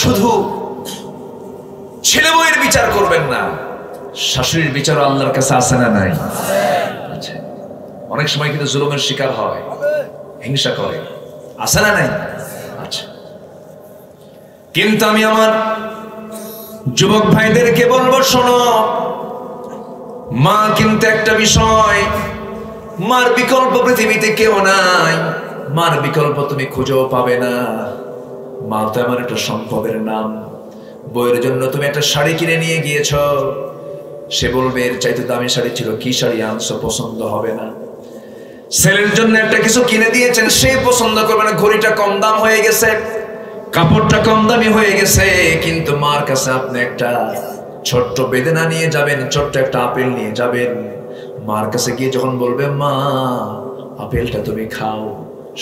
শুধু ছেলে বউয়ের বিচার করবেন না, শাশুড়ির বিচারও আল্লাহর কাছে আছে না নাই? আচ্ছা, অনেক সময় কিন্তু জুলুমের শিকার হয়, হিংসা করে, আছে না নাই? আচ্ছা, কিন্তু আমি আমার যুবক ভাইদেরকে বলবো, শোনো, মা কিন্তু একটা বিষয়, মার বিকল্প পৃথিবীতে কেউ নাই, মার বিকল্প তুমি খুঁজেও পাবে না। মা তো আমার একটা সম্পদের নাম। বইয়ের জন্য তুমি একটা শাড়ি কিনে নিয়ে গিয়েছ, সে বলবে এর চাইতে দামি শাড়ি ছিল, কি শাড়ি আনছো, পছন্দ হবে না। ছেলের জন্য একটা কিছু কিনে দিয়েছেন, সে পছন্দ করবে না, ঘড়িটা কম দাম হয়ে গেছে, কাপড়টা কম দামি হয়ে গেছে। কিন্তু মার কাছে আপনি একটা ছোট্ট বেদনা নিয়ে যাবেন, ছোট্ট একটা আপেল নিয়ে যাবেন, মার কাছে গিয়ে যখন বলবে মা আপেলটা তুমি খাও,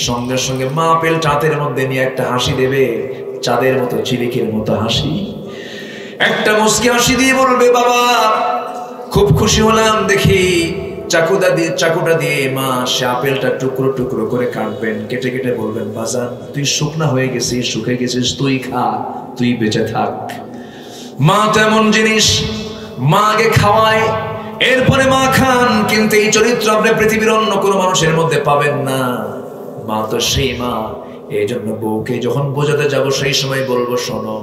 সঙ্গে সঙ্গে মা আপেলটা হাতের মধ্যে নিয়ে একটা হাসি দেবে, চাঁদের মতো চিলিকের মতো হাসি, একটা মুচকি হাসি দিয়ে বলবে বাবা খুব খুশি হলাম দেখি। চাকুটা দিয়ে মা সে আপেলটা টুকরো টুকরো করে কাটবেন, কেটে কেটে বলবেন বাজান তুই শুকনা হয়ে গেছিস, শুকে গেছিস, তুই খা, তুই বেঁচে থাক। মা তো এমন জিনিস, মা আগে খাওয়ায় এরপরে মা খান, কিন্তু এই চরিত্র আপনি পৃথিবীর অন্য কোনো মানুষের মধ্যে পাবেন না। মা তো সেই মা। এই জন্য বউকে যখন বোঝাতে যাব সেই সময় বলবো শোনো,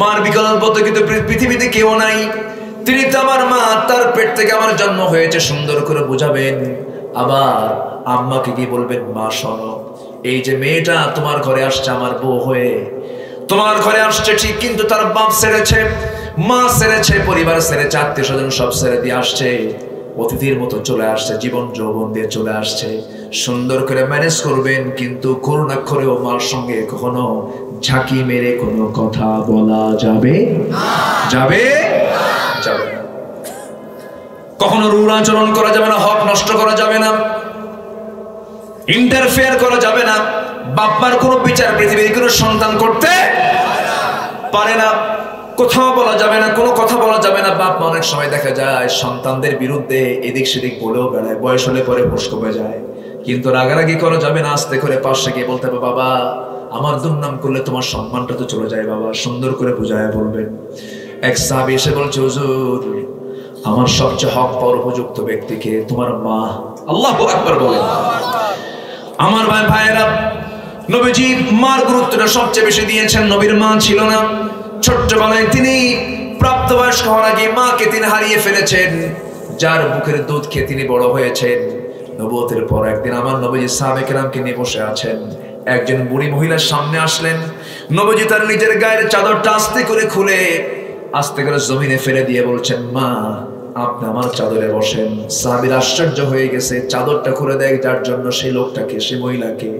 মার বিকল্প তো কিন্তু পৃথিবীতে কেউ নাই, তিনি তো আমার মা, তার পেট থেকে আমার জন্ম হয়েছে, সুন্দর করে বুঝাবেন। আবার আম্মাকে গিয়ে বলবেন মা শোনো, এই যে মেয়েটা তোমার ঘরে আসছে আমার বউ হয়ে, তোমার ঘরে আসছে ঠিক, কিন্তু তার বাপ ছেড়েছে, মা ছেড়েছে, পরিবার ছেড়েছে, আত্মীয় স্বজন সব ছেড়ে দিয়ে আসছে, অতিথির মতো চলে আসছে, জীবন যৌবন দিয়ে চলে আসছে। সুন্দর করে ম্যানেজ করবেন, কিন্তু করুণাক্ষরেও মার সঙ্গে কখনো ঝাঁকি মেরে কোনো কথা বলা যাবে যাবে যাবে না। কখনো রূঢ় আচরণ করা যাবে না, হক নষ্ট করা যাবে না, ইন্টারফেয়ার করা যাবে না। বাপ্পার কোনো বিচার পৃথিবীর কোনো সন্তান করতে পারে না। কোথাও বলা যাবে না, কোনো কথা বলা যাবে না। বাপ মা অনেক সময় দেখা যায় সন্তানদের বিরুদ্ধে এদিক সেদিক বলেও বেড়ায়, বয়স হলে পরে হুঁশ কমে যায়। কিন্তু রাগারাগি করা যাবে না, আস্তে করে পাশে গিয়ে বলতে হবে বাবা আমার দুর্নাম করলে তোমার সম্মানটা তো চলে যায় বাবা, সুন্দর করে বুঝায় বলবেন। এক সাহাবী এসে বলছে হুজুর আমার সবচেয়ে হক পাওয়ার উপযুক্ত ব্যক্তিকে তোমার মা। আল্লাহু আকবার বলেন। আমার ভাইয়েরা, নবীজি মার গুরুত্বটা সবচেয়ে বেশি দিয়েছেন। নবীর মা ছিল না, ছোট্টবেলায় তিনি প্রাপ্তবয়স্ক হওয়ার আগে মাকে তিনি হারিয়ে ফেলেছেন, যার বুকের দুধ খেয়ে তিনি বড় হয়েছেন। নবুয়তের পর একদিন আমার নবীজি সাহাবায়ে কেরামকে নিয়ে বসে আছেন, একজন বুড়ি মহিলার সামনে আসলেন। নবীজি তার নিজের গায়ের চাদরটা আস্তে করে খুলে আস্তে করে জমিনে ফেলে দিয়ে বলছেন মা আপনি আমার চাদরে বসেন। সাহাবীর আশ্চর্য হয়ে গেছে, চাদরটা খুলে দেয় যার জন্য সেই লোকটাকে, সেই মহিলাকে।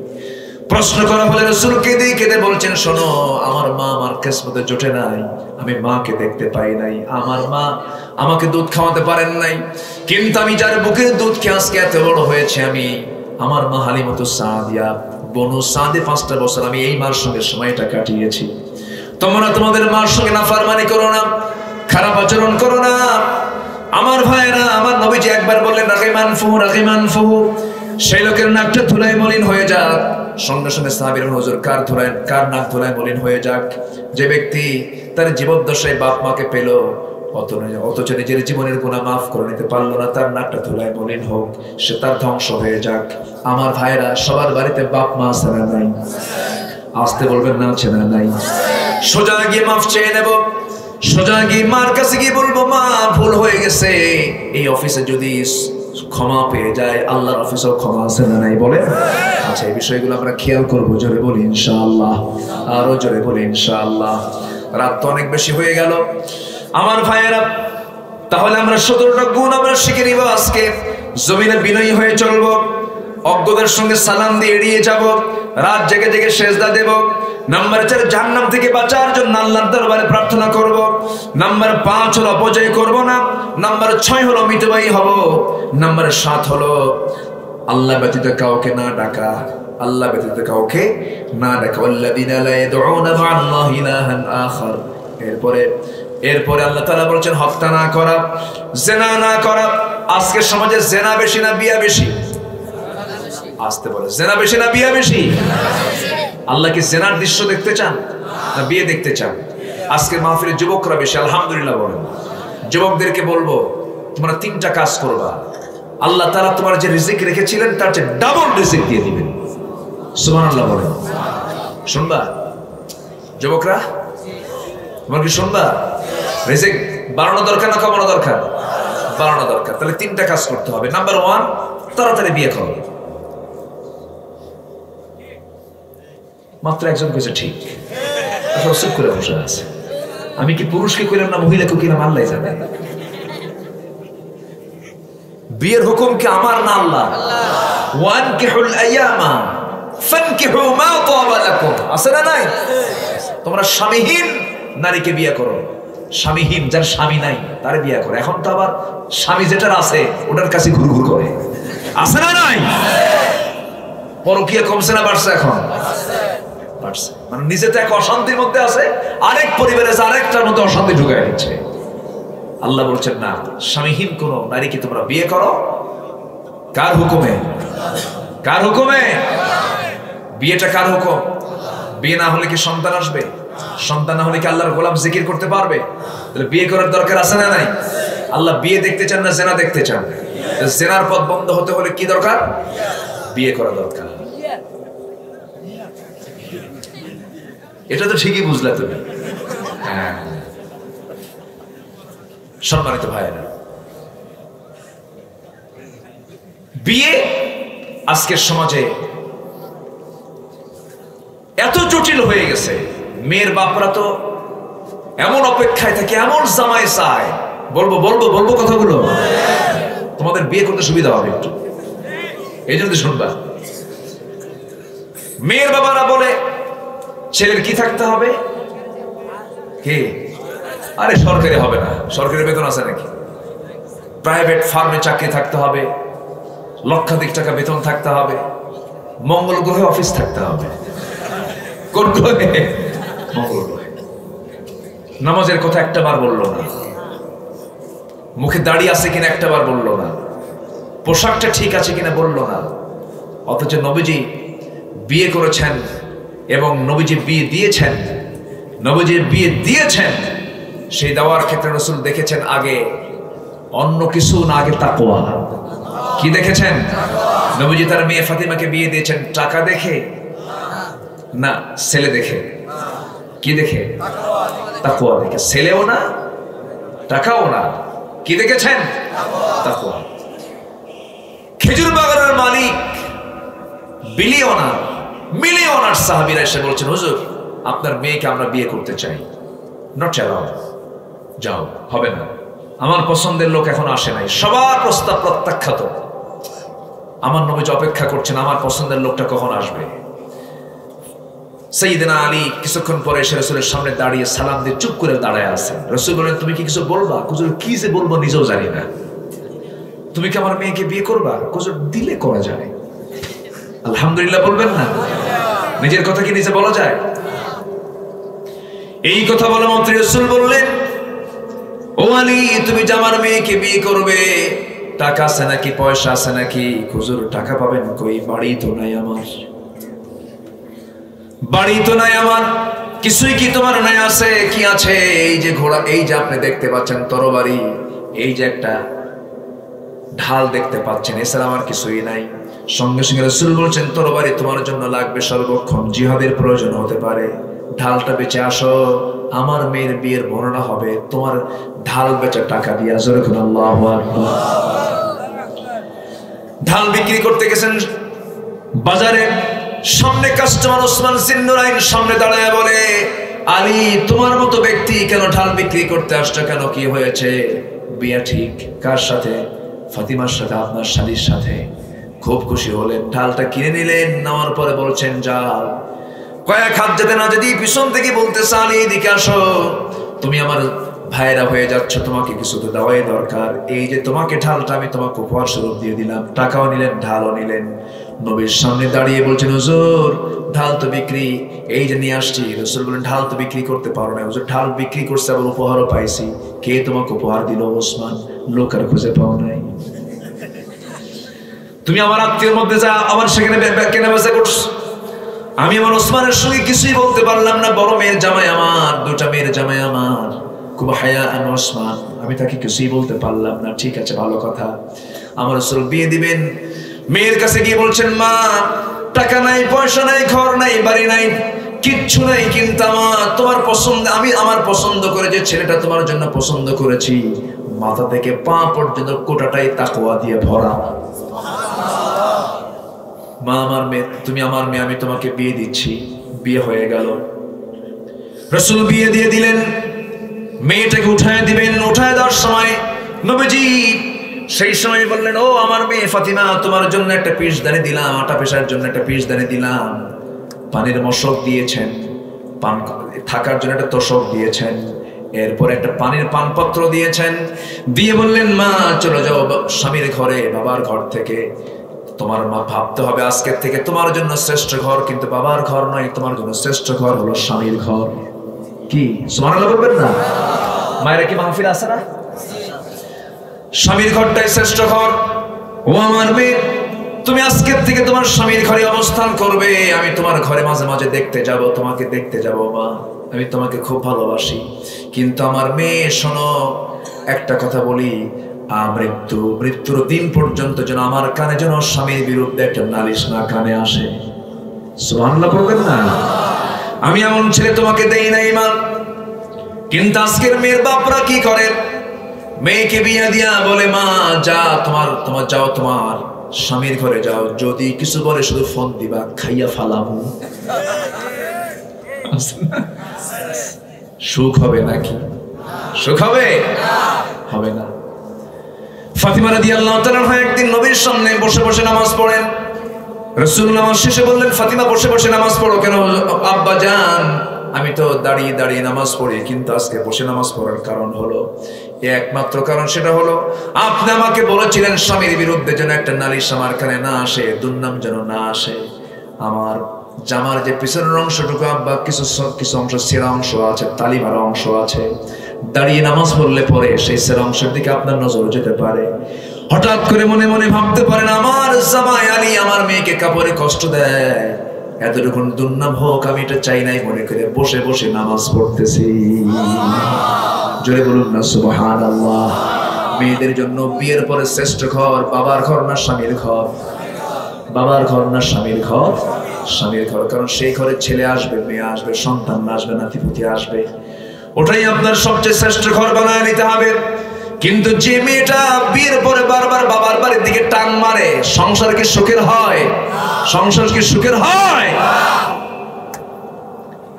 প্রশ্ন করা হলে রাসূল কেঁদে কেঁদে বলছেন শোনো আমার মা আমার কিসমতে জোটে নাই, আমি মাকে দেখতে পাই নাই, আমার মা আমাকে দুধ খাওয়াতে পারেন নাই, কিন্তু আমি যার বুকের দুধ খেয়ে আজকে এত বড় হয়েছে, আমি আমার মা হালিমাতুস সাদিয়া বনু সাদে 5টা বছর আমি এই মার সঙ্গে সময়টা কাটিয়েছি। তোমরা তোমাদের মার সঙ্গে নাফরমানি করো না, খারাপ আচরণ করো না। আমার ভাইয়েরা, আমার নবীজি একবার বললেন রাগিমান ফুহু, সেই লোকের নাকটা ধুলায় মলিন হয়ে যাক, সঙ্গে সঙ্গে সাহাবীরা হুজুর কার নাক ধুলায় মলিন হয়ে যাক। যে ব্যক্তি তার জীবদ্দশায় বাপ মাকে পেল অথচ নিজের জীবনের গুনাহ মাফ করে নিতে পারলো না, তার নাকটা ধুলায় মলিন হোক, সে তার ধ্বংস হয়ে যাক। আমার ভাইরা, সবার বাড়িতে বাপ মা আছে না নাই? আসতে বলবেন না আছে না নাই? সোজা গিয়ে মাফ চেয়ে নেব, সোজা গিয়ে মার কাছে গিয়ে বলবো মা ভুল হয়ে গেছে। এই অফিসে যদি ক্ষমা পেয়ে যায়, আল্লাহর অফিসেও ক্ষমা আছে না নাই? বলে আচ্ছা, এই বিষয়গুলো আমরা খেয়াল করবো। জোরে বলি ইনশাআল্লাহ, আরো জোরে বলি ইনশাআল্লাহ। রাত তো অনেক বেশি হয়ে গেল আমার ভাইয়েরা, তাহলে আমরা 17টা গুণ আমরা শিখে নিব আজকে। জমিনে বিনয়ী হয়ে চলবো, অজ্ঞদের সঙ্গে সালাম দিয়ে এড়িয়ে যাব, রাত জেগে জেগে সেজদা দেব। নাম্বার 4, জাহান্নাম থেকে বাঁচার জন্য আল্লাহর দরবারে প্রার্থনা করব। নাম্বার 5 হলো অপচয় করব না। নাম্বার 6 হলো মিতব্যয়ী হব। নাম্বার 7 হলো আল্লাহ ব্যতীত কাউকে না ডাকা, আল্লাহ ব্যতীত কাউকে না ডাকা। আল্লাযীনা লা ইয়াদউনা মা'আল্লাহি ইলাহান আখার। এরপরে আল্লাহ তাআলা বলেছেন হত্যা না করা, জিনা না করা। আজকের সমাজে জিনা বেশি না বিয়া বেশি? আসতে বলে, জিনা বেশি না বিয়া বেশি? আল্লাহ কি জিনার দৃশ্য দেখতে চান না বিয়ে দেখতে চান? আজকের মাহফিলে যুবকরা বেশি, আলহামদুলিল্লাহ বলেন। যুবকদেরকে বলবো তোমরা 3টা কাজ করবা, আল্লাহ তাআলা তোমার যে রিজিক রেখেছিলেন তার চেয়ে ডাবল রিজিক দিয়ে দিবেন। সুবহানাল্লাহ বলেন। শুনবা যুবকরা? তোমরা কি শুনবা? রিজিক বাড়ানো দরকার না কমানো দরকার? বাড়ানো দরকার। তাহলে 3টা কাজ করতে হবে। নাম্বার 1, তাড়াতাড়ি বিয়ে করো। মাত্র একজন কইছে ঠিক, চুপ করে বসে আছে। আমি কি পুরুষকে কইলাম না মহিলাকে কইলাম? আল্লাহ জানে। বিয়ের হুকুম কি আমার না আল্লাহ? ওয়ানকিহুল আয়ামা ফানকিহু মা তাবা লাকুম। আছে না নাই? তোমরা স্বামীহীন নারীকে বিয়ে করো। স্বামীহীন, যার স্বামী নাই তার বিয়ে করো। এখন তো আবার স্বামী যেটার আছে ওটার কাছে ঘুরঘুর করে। আছে না নাই? পরকীয়া কমছে না বাড়ছে? এখন বাড়ছে। মানে নিজে তো এক অশান্তির মধ্যে আছে, আরেক পরিবারে আরেকটার মধ্যে অশান্তি ঢুকায় দিচ্ছে। আল্লাহ বলছেন না, স্বামীহীন কোন নারীকে তোমরা বিয়ে করো। কার হুকুমে? কার হুকুমে? বিয়েটা কার হুকুম? বিয়ে না হলে কি সন্তান আসবে? সন্তান না হলে কি আল্লাহর গোলাম জিকির করতে পারবে? তাহলে বিয়ে করার দরকার আছে না নাই? আল্লাহ বিয়ে দেখতে চান না জেনা দেখতে চান? জেনার পথ বন্ধ হতে হলে কি দরকার? বিয়ে করা দরকার। এটা তো ঠিকই বুঝলে তুমি। হ্যাঁ, সম্মানিত ভাইয়েরা, বিয়ে আজকের সমাজে এত জটিল হয়ে গেছে, মেয়ের বাপরা তো এমন অপেক্ষায় থাকে, এমন জামাই চায়। বলবো বলবো বলবো কথাগুলো, তোমাদের বিয়ে করতে সুবিধা হবে একটু, এই জন্য শুনবা। মেয়ের বাবারা বলে ছেলের কি থাকতে হবে? কি? আরে সরকারি হবে না, সরকারি বেতন আছে নাকি? প্রাইভেট ফার্মে চাকরি থাকতে হবে, লক্ষাধিক টাকা বেতন থাকতে হবে, মঙ্গল গ্রহে অফিস থাকতে হবে। কোন গ্রহে? মঙ্গল গ্রহে। নামাজের কথা একটা বার বললো না, মুখে দাড়ি আছে কিনা একটা বার বললো না, পোশাকটা ঠিক আছে কিনা বললো না। অথচ নবীজি বিয়ে করেছেন এবং নবীজি বিয়ে দিয়েছেন, নবীজি বিয়ে দিয়েছেন, সেই দেওয়ার ক্ষেত্রে রাসূল দেখেছেন আগে অন্য কিছু না, আগে তাকওয়া। কি দেখেছেন? নবীজি তার মেয়ে ফাতিমাকে বিয়ে দিয়েছেন টাকা দেখে না, ছেলে দেখে। কি দেখে? তাকওয়া দেখে। ছেলেও না, টাকাও না, কি দেখেছেন? তাকওয়া। খেজুর বাগানের মালিক মিলিয়নার সাহাবীরা এসে বলছেন, হুজুর আপনার মেয়েকে আমরা বিয়ে করতে চাই। নট অ্যালাউড, যাও, হবে না, আমার পছন্দের লোক এখন আসে নাই, সবার প্রস্তাব প্রত্যাখ্যাত। আমার নবীজি অপেক্ষা করছেন আমার পছন্দের লোকটা কখন আসবে। সাইয়েদনা আলী কিছুক্ষণ পরে এসে রাসূলের সামনে দাঁড়িয়ে সালাম দিয়ে চুপ করে দাঁড়ায় আছেন। রাসূল বলেন, তুমি কি কিছু বলবা? হুজুর কি যে বলবো নিজেও জানি না। তুমি কি আমার মেয়েকে বিয়ে করবা? হুজুর দিলে করা যায়। আলহামদুলিল্লাহ বলবেন না? নিজের কথা কি নিজে বলা যায়? এই কথা বলে মন্ত্রী রাসূল বললেন, ও আলী তুমি যে আমার মেয়েকে বিয়ে করবে, টাকা আছে নাকি, পয়সা আছে নাকি? হুজুর টাকা পাবেন কই, বাড়ি তো নাই আমার। বাড়ি তো নাই আমার, কিছুই কি তোমার নাই আছে? কি আছে? এই যে ঘোড়া, এই যে আপনি দেখতে পাচ্ছেন তরবারি, এই যে একটা ঢাল দেখতে পাচ্ছেন, এছাড়া আমার কিছুই নাই। সঙ্গে সঙ্গে রাসূল বলছেন, তরবারি তোমার জন্য লাগবে সর্বক্ষণ, জিহাদের প্রয়োজন হতে পারে, ঢালটা বেচে আসো, আমার মেয়ের বিয়ের বর্ণনা হবে, তোমার ঢাল বেচে টাকা দিয়ে। যখন আল্লাহু আকবার। ঢাল বিক্রি করতে গেছেন বাজারে, সামনে কাস্টমার ওসমান জিন্নুরাইন সামনে দাঁড়ায় বলে, আলী তোমার মতো ব্যক্তি কেন ঢাল বিক্রি করতে আসছো? কেন, কি হয়েছে? বিয়া ঠিক। কার সাথে? ফাতিমার সাথে, আপনার শালীর সাথে। খুব খুশি হলেন, ঢালটা কিনে নিলেন। নেওয়ার পরে বলছেন যাও। কয়েক হাত যেতে না যদি পিছন থেকে বলতেছে, আলী এদিকে আসো, তুমি আমার ভাইরা হয়ে যাচ্ছ, তোমাকে কিছু তো দেওয়াই দরকার। এই যে তোমাকে ঢালটা আমি তোমাকে উপহার স্বরূপ দিয়ে দিলাম। টাকাও নিলেন, ঢালও নিলেন। নবীর সামনে দাঁড়িয়ে বলছেন, হুজুর ঢাল তো বিক্রি, এই যে নিয়ে আসছি। রাসূল বলেন, ঢাল তো বিক্রি করতে পারো না। হুজুর ঢাল বিক্রি করছে, আবার উপহারও পাইছি। কে তোমাকে উপহার দিল? ওসমান। লোক আর খুঁজে পাও নাই। তুমি আমার আত্মীয়ের মধ্যে যা আবার সেখানে কেনা বেচা করছো। আমি আমার ওসমানের সঙ্গে কিছুই বলতে পারলাম না। বড় মেয়ের জামাই আমার, দুটা মেয়ের জামাই আমার, খুব হায়া আন ওসমান, আমি তাকে কিছুই বলতে পারলাম না। ঠিক আছে, ভালো কথা, আমার রাসূল বিয়ে দিবেন। মেয়ের কাছে গিয়ে বলছেন, মা টাকা নাই, পয়সা নাই, ঘর নাই, বাড়ি নাই, কিচ্ছু নাই, কিন্তু আমার তোমার পছন্দ, আমি আমার পছন্দ করে যে ছেলেটা তোমার জন্য পছন্দ করেছি, মাথা থেকে পা পর্যন্ত কোটাটাই তাকওয়া দিয়ে ভরা। মা আমার মেয়ে, তুমি আমার মেয়ে, আমি তোমাকে বিয়ে দিচ্ছি। বিয়ে হয়ে গেল। রাসূল বিয়ে দিয়ে দিলেন। মেয়েটাকে উঠায় দিবেন। উঠায় দেওয়ার সময় নবীজি সেই সময় বললেন, ও আমার মেয়ে ফাতিমা, তোমার জন্য একটা পিসদানি দিলাম, আটা পেশার জন্য একটা পিসদানি দিলাম, পানির মশক দিয়েছেন, পান থাকার জন্য একটা তোশক দিয়েছেন, এরপর একটা পানির পানপত্র দিয়েছেন। দিয়ে বললেন, মা চলে যাও স্বামীর ঘরে, বাবার ঘর থেকে। তোমার মা ভাবতে হবে আজকের থেকে তোমার জন্য শ্রেষ্ঠ ঘর কিন্তু বাবার ঘর নয়, তোমার জন্য শ্রেষ্ঠ ঘর হলো স্বামীর ঘর। কি সুবহানাল্লাহ বলবেন না? মায়েরা কি মাহফিল আছে না? স্বামীর ঘরটাই শ্রেষ্ঠ ঘর। ও আমার মেয়ে, তুমি আজকের থেকে তোমার স্বামীর ঘরে অবস্থান করবে। আমি তোমার ঘরে মাঝে মাঝে দেখতে যাব, তোমাকে দেখতে যাব মা, আমি তোমাকে খুব ভালোবাসি। কিন্তু আমার মেয়ে শোনো, একটা কথা বলি, মৃত্যুর দিন পর্যন্ত যেন আমার কানে যেন স্বামীর বিরুদ্ধে একটা নালিশ না কানে আসে। সুবহানাল্লাহ বলবেন না? আমি এমন ছেলে তোমাকে দেই নাই মা। কিন্তু আজকের মেয়ের বাপরা কি করে? মেয়েকে বিয়ে দিয়া বলে, মা যা, তোমার যাও, তোমার স্বামীর ঘরে যাও, যদি কিছু বলে শুধু ফোন দিবা, খাইয়া ফালাবো। সুখ হবে নাকি? সুখ হবে? হবে না। ফাতিমা রাদিয়াল্লাহু তাআলা একদিন নবীর সামনে বসে বসে নামাজ পড়েন। রাসূল নামাজ শেষে বললেন, ফাতিমা বসে বসে নামাজ পড়ো কেন? আব্বা জান, আমি তো দাঁড়িয়ে দাঁড়িয়ে নামাজ পড়ি, কিন্তু আজকে বসে নামাজ পড়ার কারণ হলো একমাত্র কারণ, সেটা হলো আপনি আমাকে বলেছিলেন স্বামীর বিরুদ্ধে যেন একটা নালিশ আমার কানে না আসে, দুর্নাম যেন না আসে। আমার জামার যে পিছনের অংশটুকু আব্বা, কিছু অংশ ছেঁড়া অংশ আছে, তালি মারা অংশ আছে, দাঁড়িয়ে নামাজ পড়লে পরে সেই ছেঁড়া অংশের দিকে আপনার নজর যেতে পারে। হঠাৎ করে মনে মনে ভাবতে পারেন, আমার জামাই আলী আমার মেয়েকে কাপড়ে কষ্ট দেয়, এতটুকু দুর্নাম হোক আমি এটা চাই নাই, মনে করে বসে বসে নামাজ পড়তেছি। জোরে বলুন না সুবহানাল্লাহ। মেয়েদের জন্য বিয়ের পরে শ্রেষ্ঠ ঘর বাবার ঘর না স্বামীর ঘর? বাবার ঘর না স্বামীর ঘর? স্বামীর ঘর। কারণ সেই ঘরে ছেলে আসবে, মেয়ে আসবে, সন্তান আসবে, নাতিপুতি আসবে, ওটাই আপনার সবচেয়ে শ্রেষ্ঠ ঘর বানায় নিতে হবে। কিন্তু যে মেয়েটা বিয়ের পরে বারবার বাবার বাড়ির দিকে টান মারে, সংসার কি সুখের হয়? সংসার কি সুখের হয়?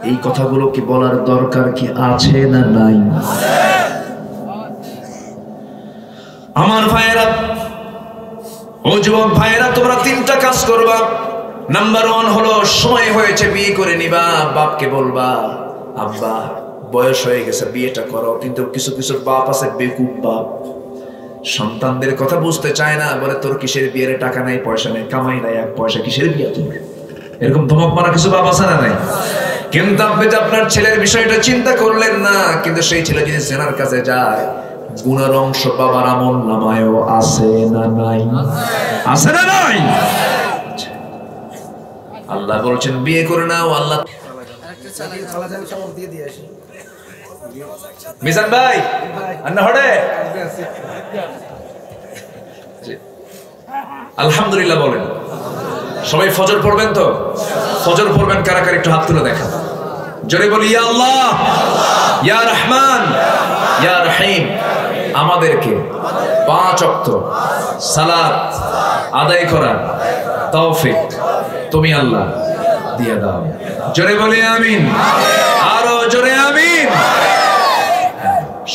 এই কথাগুলো কি বলার দরকার কি আছে না নাই? আমার ভাইয়েরা, ও যুবক ভাইয়েরা, তোমরা তিনটা কাজ করবা। নাম্বার 1 হলো, সময় হয়েছে বিয়ে করে নিবা। বাপকে বলবা, আব্বা বয়স হয়ে গেছে, বিয়েটা করো। কিন্তু কিছু কিছু বাপ আছে বেকুব বাপ, সন্তানদের কথা বুঝতে চায় না, বলে তোর কিসের বিয়ের টাকা নাই, পয়সা নেই, কামাই নাই, এক পয়সা, কিসের বিয়ে তোর? এরকম ধমক মারা কিছু বাপ আছে না নাই? কিন্তু আপনি যে আপনার ছেলের বিষয়টা চিন্তা করলেন না, কিন্তু সেই ছেলে যদি জেনার কাছে যায়, গুনার অংশ বাবার আমল নামায়ও আছে না নাই? আছে না নাই? আল্লাহ বলছেন বিয়ে করে নাও। আল্লাহ মিজান ভাই আন্না হড়ে আলহামদুলিল্লাহ বলেন। সবাই ফজর পড়বেন তো? ফজর পড়বেন কারা কারা একটু হাত তুলে দেখা। জোরে বলি ইয়া আল্লাহ, ইয়া রহমান, ইয়া রহিম। আমাদেরকে 5 ওয়াক্ত সালাত আদায় করার তৌফিক তুমি আল্লাহ দিয়ে দাও। জোরে বলি আমিন, আরো জোরে আমিন।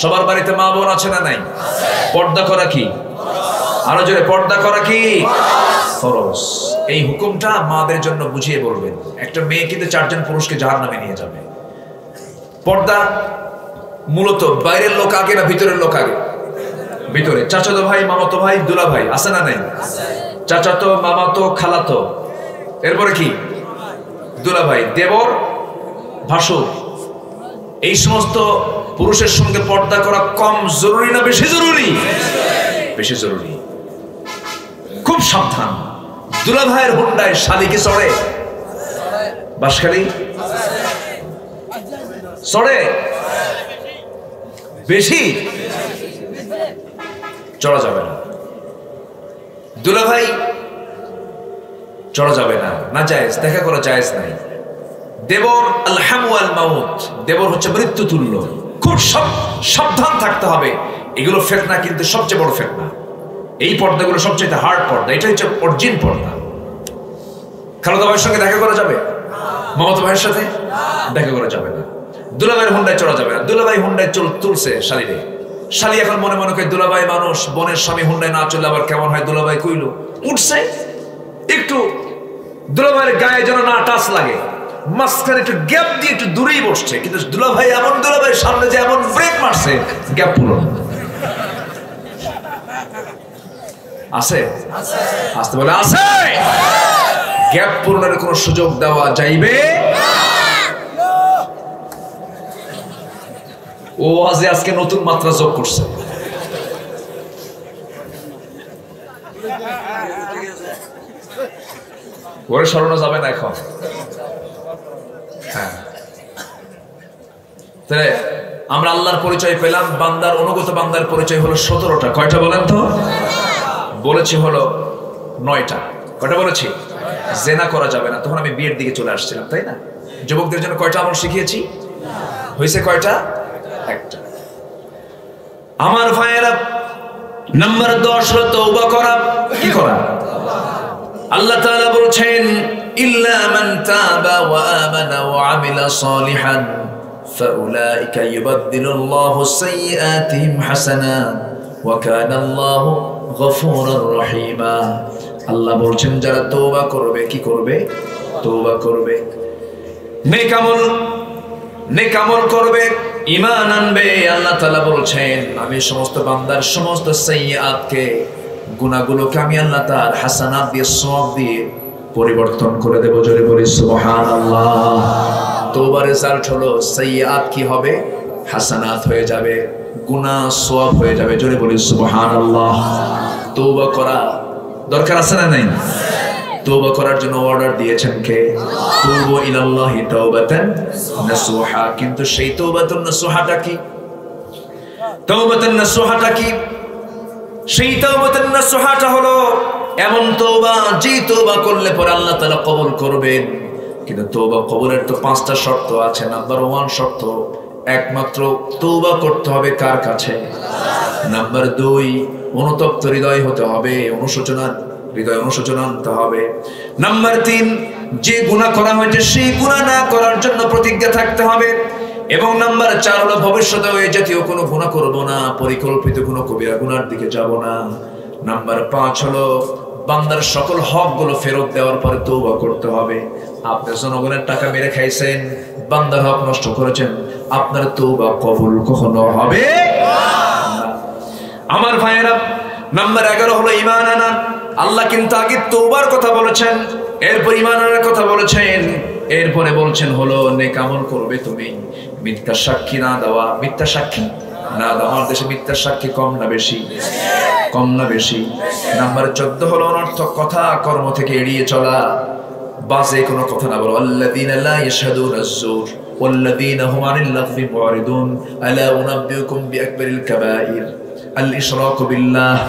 সবার বাড়িতে মা বোন আছে না নাই? পর্দা করা কি? আরো জোরে, পর্দা করা কি ফরজ। এই হুকুমটা মাদের জন্য বুঝিয়ে বলবেন। একটা মেয়ে কিন্তু 4 জন পুরুষকে জাহান্নামে নিয়ে যাবে। পর্দা মূলত বাইরের লোক আগে না ভিতরের লোক আগে? ভিতরে। চাচাতো ভাই, মামাতো ভাই, দুলা ভাই আছে না নাই? চাচাতো, মামাতো, খালাতো, এরপরে কি? দুলা ভাই, দেবর, ভাসুর। এই সমস্ত পুরুষের সঙ্গে পর্দা করা কম জরুরি না বেশি জরুরি? বেশি জরুরি। খুব সাবধান। দুলা ভাইয়ের হুন্ডায় শালিকে চড়ে? বাসখালী চড়ে? বেশি চড়া যাবে না। দুলা ভাই চড়া যাবে না, না জায়েজ, দেখা করা জায়েজ নাই। দেবর আল-হামু ওয়াল মাউত, দেবর হচ্ছে মৃত্যু তুল্য। খুব সাবধান থাকতে হবে। এগুলো ফিতনা, কিন্তু সবচেয়ে বড় ফিতনা। এই পর্দাগুলো সবচেয়ে হার্ড পর্দা। এটা হচ্ছে অরিজিন পর্দা। খালাতো ভাইয়ের সঙ্গে দেখা করা যাবে? মামাতো ভাইয়ের সাথে দেখা করা যাবে না। দুলাভাইয়ের হুন্ডায় চড়া যাবে না। দুলাভাই হুন্ডায় তুলছে শালিরে, শালি এখন মনে মনে করে দুলাভাই মানুষ, বোনের স্বামী হুন্ডায় না চললে আবার কেমন হয়। দুলাভাই কইল উঠছে, একটু দুলাভাইয়ের গায়ে যেন না টাচ লাগে, মাঝখানে একটু গ্যাপ দিয়ে একটু দূরেই বসছে। কিন্তু দুলাভাই এমন, দুলাভাই সামনে যে এমন ব্রেক মারছে, গ্যাপ পুরো আছে। আসতে বলে আছে। গ্যাপ পূরণের কোন সুযোগ দেওয়া যাইবে? ও আজকে নতুন মাত্রা যোগ করছে। ওরে সরানো যাবে না এখন। হ্যাঁ, তাহলে আমরা আল্লাহর পরিচয় পেলাম। বান্দার, অনুগত বান্দার পরিচয় হলো 17টা। কয়টা বলেন তো? বলেছি হলো 9টা। কয়টা বলেছি? জেনা করা যাবে না। তখন আমি বিয়ের দিকে চলে আসছিলাম, তাই না? যুবকদের জন্য কয়টা আমল শিখিয়েছি? হয়েছে কয়টা? একটা। আমার ভাইয়েরা, নাম্বার 10 হলো তওবা করা। কি করা? আল্লাহ তাআলা বলছেন ইল্লা মান তাবা ওয়া আমানা ওয়া আমিলা সালিহান ফাউলাইকা ইউবাদদিলুল্লাহু সাইয়্যাতিহিম হাসানাত ওয়া কানা আল্লাহু গফুরুর রহিমা। আল্লাহ বলছেন যারা তওবা করবে, কি করবে? তওবা করবে, নেক আমল করবে, ঈমান আনবে। আল্লাহ তাআলা বলছেন আমি সমস্ত বান্দার সমস্ত সাইয়্যাতকে, গুনাহগুলোকে আমি আল্লাহ তাআলা হাসানাত দিয়ে, সওয়াব দিয়ে পরিবর্তন করে দেব। জোরে বলি সুবহানাল্লাহ। তওবার রেজাল্ট হলো সাইয়্যাত কি হবে? হাসানাত হয়ে যাবে, গুনাহ সওয়াব হয়ে যাবে। জোরে বলি সুবহানাল্লাহ। তওবা করা দরকার আছে না নাই? তওবা করার জন্য অর্ডার দিয়েছেন কে? তুবু ইলাল্লাহি তাওবাতান নাসুহা। কিন্তু সেই তাওবাতুন নাসুহাটা কি? তাওবাতুন নাসুহাটা কি? সেই তাওবাতুন নাসুহাটা হলো এমন তওবা, যে তওবা করলে পরে আল্লাহ তাআলা কবুল করবেন। কিন্তু তওবা কবুলের তো 5টা শর্ত আছে। নাম্বার 1 শর্ত, একমাত্র তওবা করতে হবে কার কাছে? নাম্বার 2, অনুতপ্ত হৃদয় হতে হবে, হৃদয় অনুশোচনা আনতে হবে। নাম্বার 3, যে গুনাহ করা হয়েছে সেই গুনাহ না করার জন্য প্রতিজ্ঞা থাকতে হবে। এবং নাম্বার 4 হলো ভবিষ্যতে ওই জাতীয় কোনো গুনাহ করব না, পরিকল্পিত কোনো কবিরা গুনার দিকে যাব না। নাম্বার 5 হলো বান্দার সকল হকগুলো ফেরত দেওয়ার পরে তওবা করতে হবে। আপনি জনগণের টাকা মেরে খাইছেন, বান্দার হক নষ্ট করেছেন, আপনার তওবা কবুল কখনো হবে না। আমার ভাইয়েরা, নাম্বার 11 হলো ঈমান আনা। আল্লাহ কিন্তু আগে তওবার কথা বলেছেন, এরপর ঈমান আনার কথা বলেছেন, এরপরে বলছেন হলো নেক আমল করবে তুমি, মিথ্যা সাক্ষী না দেওয়া। মিথ্যা সাক্ষী না দেওয়া। আমার দেশে মিথ্যা সাক্ষী কম না বেশি? কম না বেশি? নাম্বার 14 হলো অনর্থক কথা কর্ম থেকে এড়িয়ে চলা। বাজে কোনো কথা না বলো। আল্লাযীনা লা ইয়াশহাদুনা আয-যুর ওয়াল্লাযীনা হুম আনিল লাগবি মুরিদুন আলা উনাব্বিউকুম বিআকবারিল কাবাইর আল ইশরাকু বিল্লাহ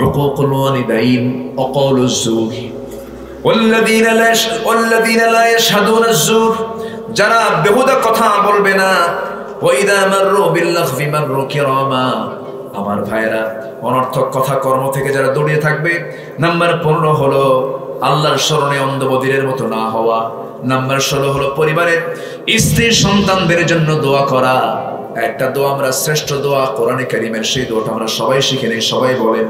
উকুকুল ওয়ালিদাইন ওয়া কাওলুজ যুর ওয়াল্লাযীনা লা ইয়াশহাদুনা আয-যুর, যারা বেহুদা কথা বলবে না। ওয়া ইযা মাররু বিল লাগবি মাররু কিরামা, আমার ভাইরা অনর্থক কথা কর্ম থেকে যারা দূরে থাকবে। নাম্বার 15 হলো আল্লাহর স্মরণে অন্ধবধিরের মতো না হওয়া। নাম্বার 16 হলো পরিবারের স্ত্রী সন্তানদের জন্য দোয়া করা। একটা দোয়া আমরা শ্রেষ্ঠ দোয়া কোরআনে কারীমের, সেই দোয়াটা আমরা সবাই শিখে নেই। সবাই বলেন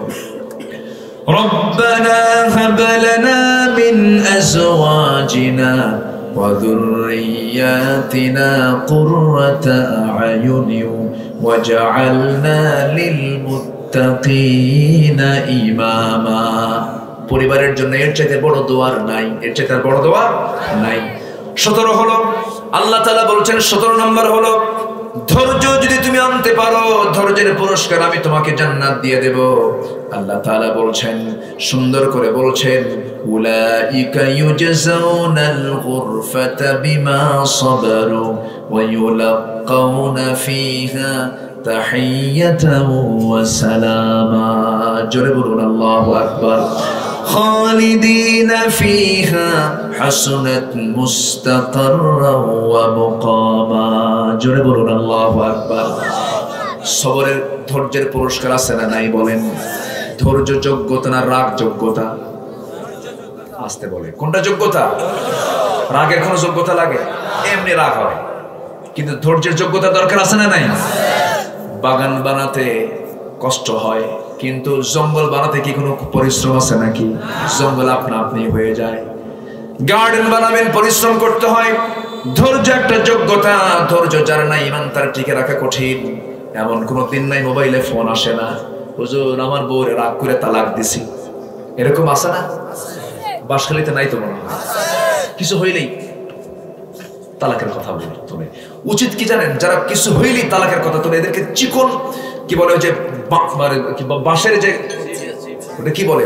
রব্বানা হাব লানা মিন আজওয়াজিনা ওয়া যুররিয়াতিনা কুররাতা আ'য়ুনিন ওয়াজআলনা লিল মুত্তাকিনা ইমামা। পরিবারের জন্য এর চাইতে বড় দোয়া নাই, এর চাইতে বড় দোয়া নাই। 17 হলো আল্লাহ তাআলা বলছেন, 17 নম্বর হলো ধৈর্য যদি তুমি আনতে পারো, ধৈর্যের পুরস্কার আমি তোমাকে জান্নাত দিয়ে দেব। আল্লাহ তাআলা বলছেন, সুন্দর করে বলছেন, উলাইকা ইউজাউনাল গুরফাতা বিমা সাবারু ওয়া ইউলাক্কাউনা ফিহা তাহিয়াতাও ওয়া সালামা। জোরে বলুন আল্লাহু আকবার। খালিদিনা ফিহা হাসুনাত মুস্তাকাররা ওয়া মুকামা। জোরে বলুন আল্লাহু আকবার। সবরের ধৈর্যের পুরস্কার আছে না নাই বলেন? ধৈর্য যোগ্যতা না রাগ যোগ্যতা? আসতে বলে কোনটা যোগ্যতা? রাগের কোনো যোগ্যতা লাগে? এমনি রাগ হয়, কিন্তু ধৈর্যের যোগ্যতা দরকার আছে না নাই? বাগান বানাতে কষ্ট হয়, কিন্তু জঙ্গল বানাতে কি কোনো পরিশ্রম আছে নাকি? জঙ্গল আপনা আপনি হয়ে যায়। গার্ডেন বানাবেন, পরিশ্রম করতে হয়। ধৈর্য একটা যোগ্যতা। ধৈর্য যার নাই, ইমান তার টিকে রাখা কঠিন। এমন কোনো দিন নাই মোবাইলে ফোন আসে না, হুজুর আমার বউর রাগ করে তালাক দিছি, এরকম আসে না? বাসখালীতে নাই তো মনে হয়? কিছু হইলেই তালাকের কথা বলে তোলে। উচিত কি জানেন? যারা কিছু হইলেই তালাকের কথা তোলে, এদেরকে চিকন কি বলে, যে বাঁশের যে কি বলে,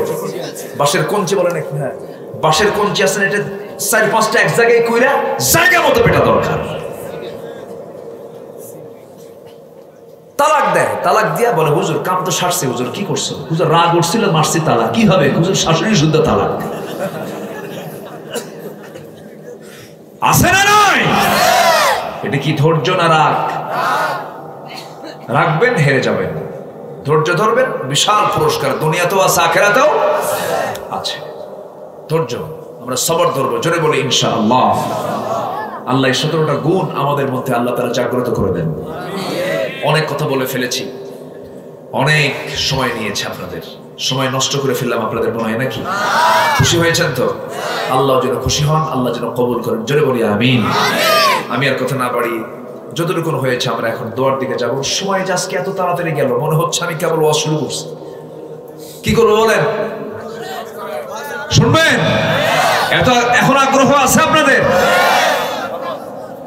বাঁশের কঞ্চি বলে নাকি? হ্যাঁ, বাঁশের কঞ্চি আছে, এটা 4-5টা এক জায়গায় কইরা জায়গা মতো পেটা দরকার। তালাক দেয়, তালাক দিয়া বলে, হুজুর কাম তো সারছে, হুজুর কি করছো? হুজুর রাগ উঠছিল, মারছি, তালাক। কি হবে হুজুর? শাশুড়ি শুদ্ধ তালাক। আছে না নয়? এটা কি ধৈর্য না রাগ? রাখবেন হেরে যাবেন, ধৈর্য ধরবেন, বিশাল পুরস্কার দুনিয়াতেও আছে আখিরাতেও আছে। ধৈর্য, আমরা সবর ধরবো। জোরে বলি ইনশাআল্লাহ। আল্লাহ 17টা গুণ আমাদের মধ্যে আল্লাহ তাআলা জাগ্রত করে দেন। অনেক কথা বলে ফেলেছি, অনেক সময় নিয়েছে, আপনাদের সময় নষ্ট করে ফেললাম আপনাদের মনে হয় নাকি? খুশি হয়েছেন তো? আল্লাহ যেন খুশি হন, আল্লাহ যেন কবুল করেন। জোরে বলি আমিন। আমি আর কথা না বাড়ি, যতটুকু হয়েছে আমরা এখন দোয়ার দিকে যাব। সময় আজকে এত তাড়াতাড়ি গেল, মনে হচ্ছে আমি কেবল ওয়াজ শুরু করছি। কি করবো বলেন? শুনবেন? এত এখন আগ্রহ আছে আপনাদের?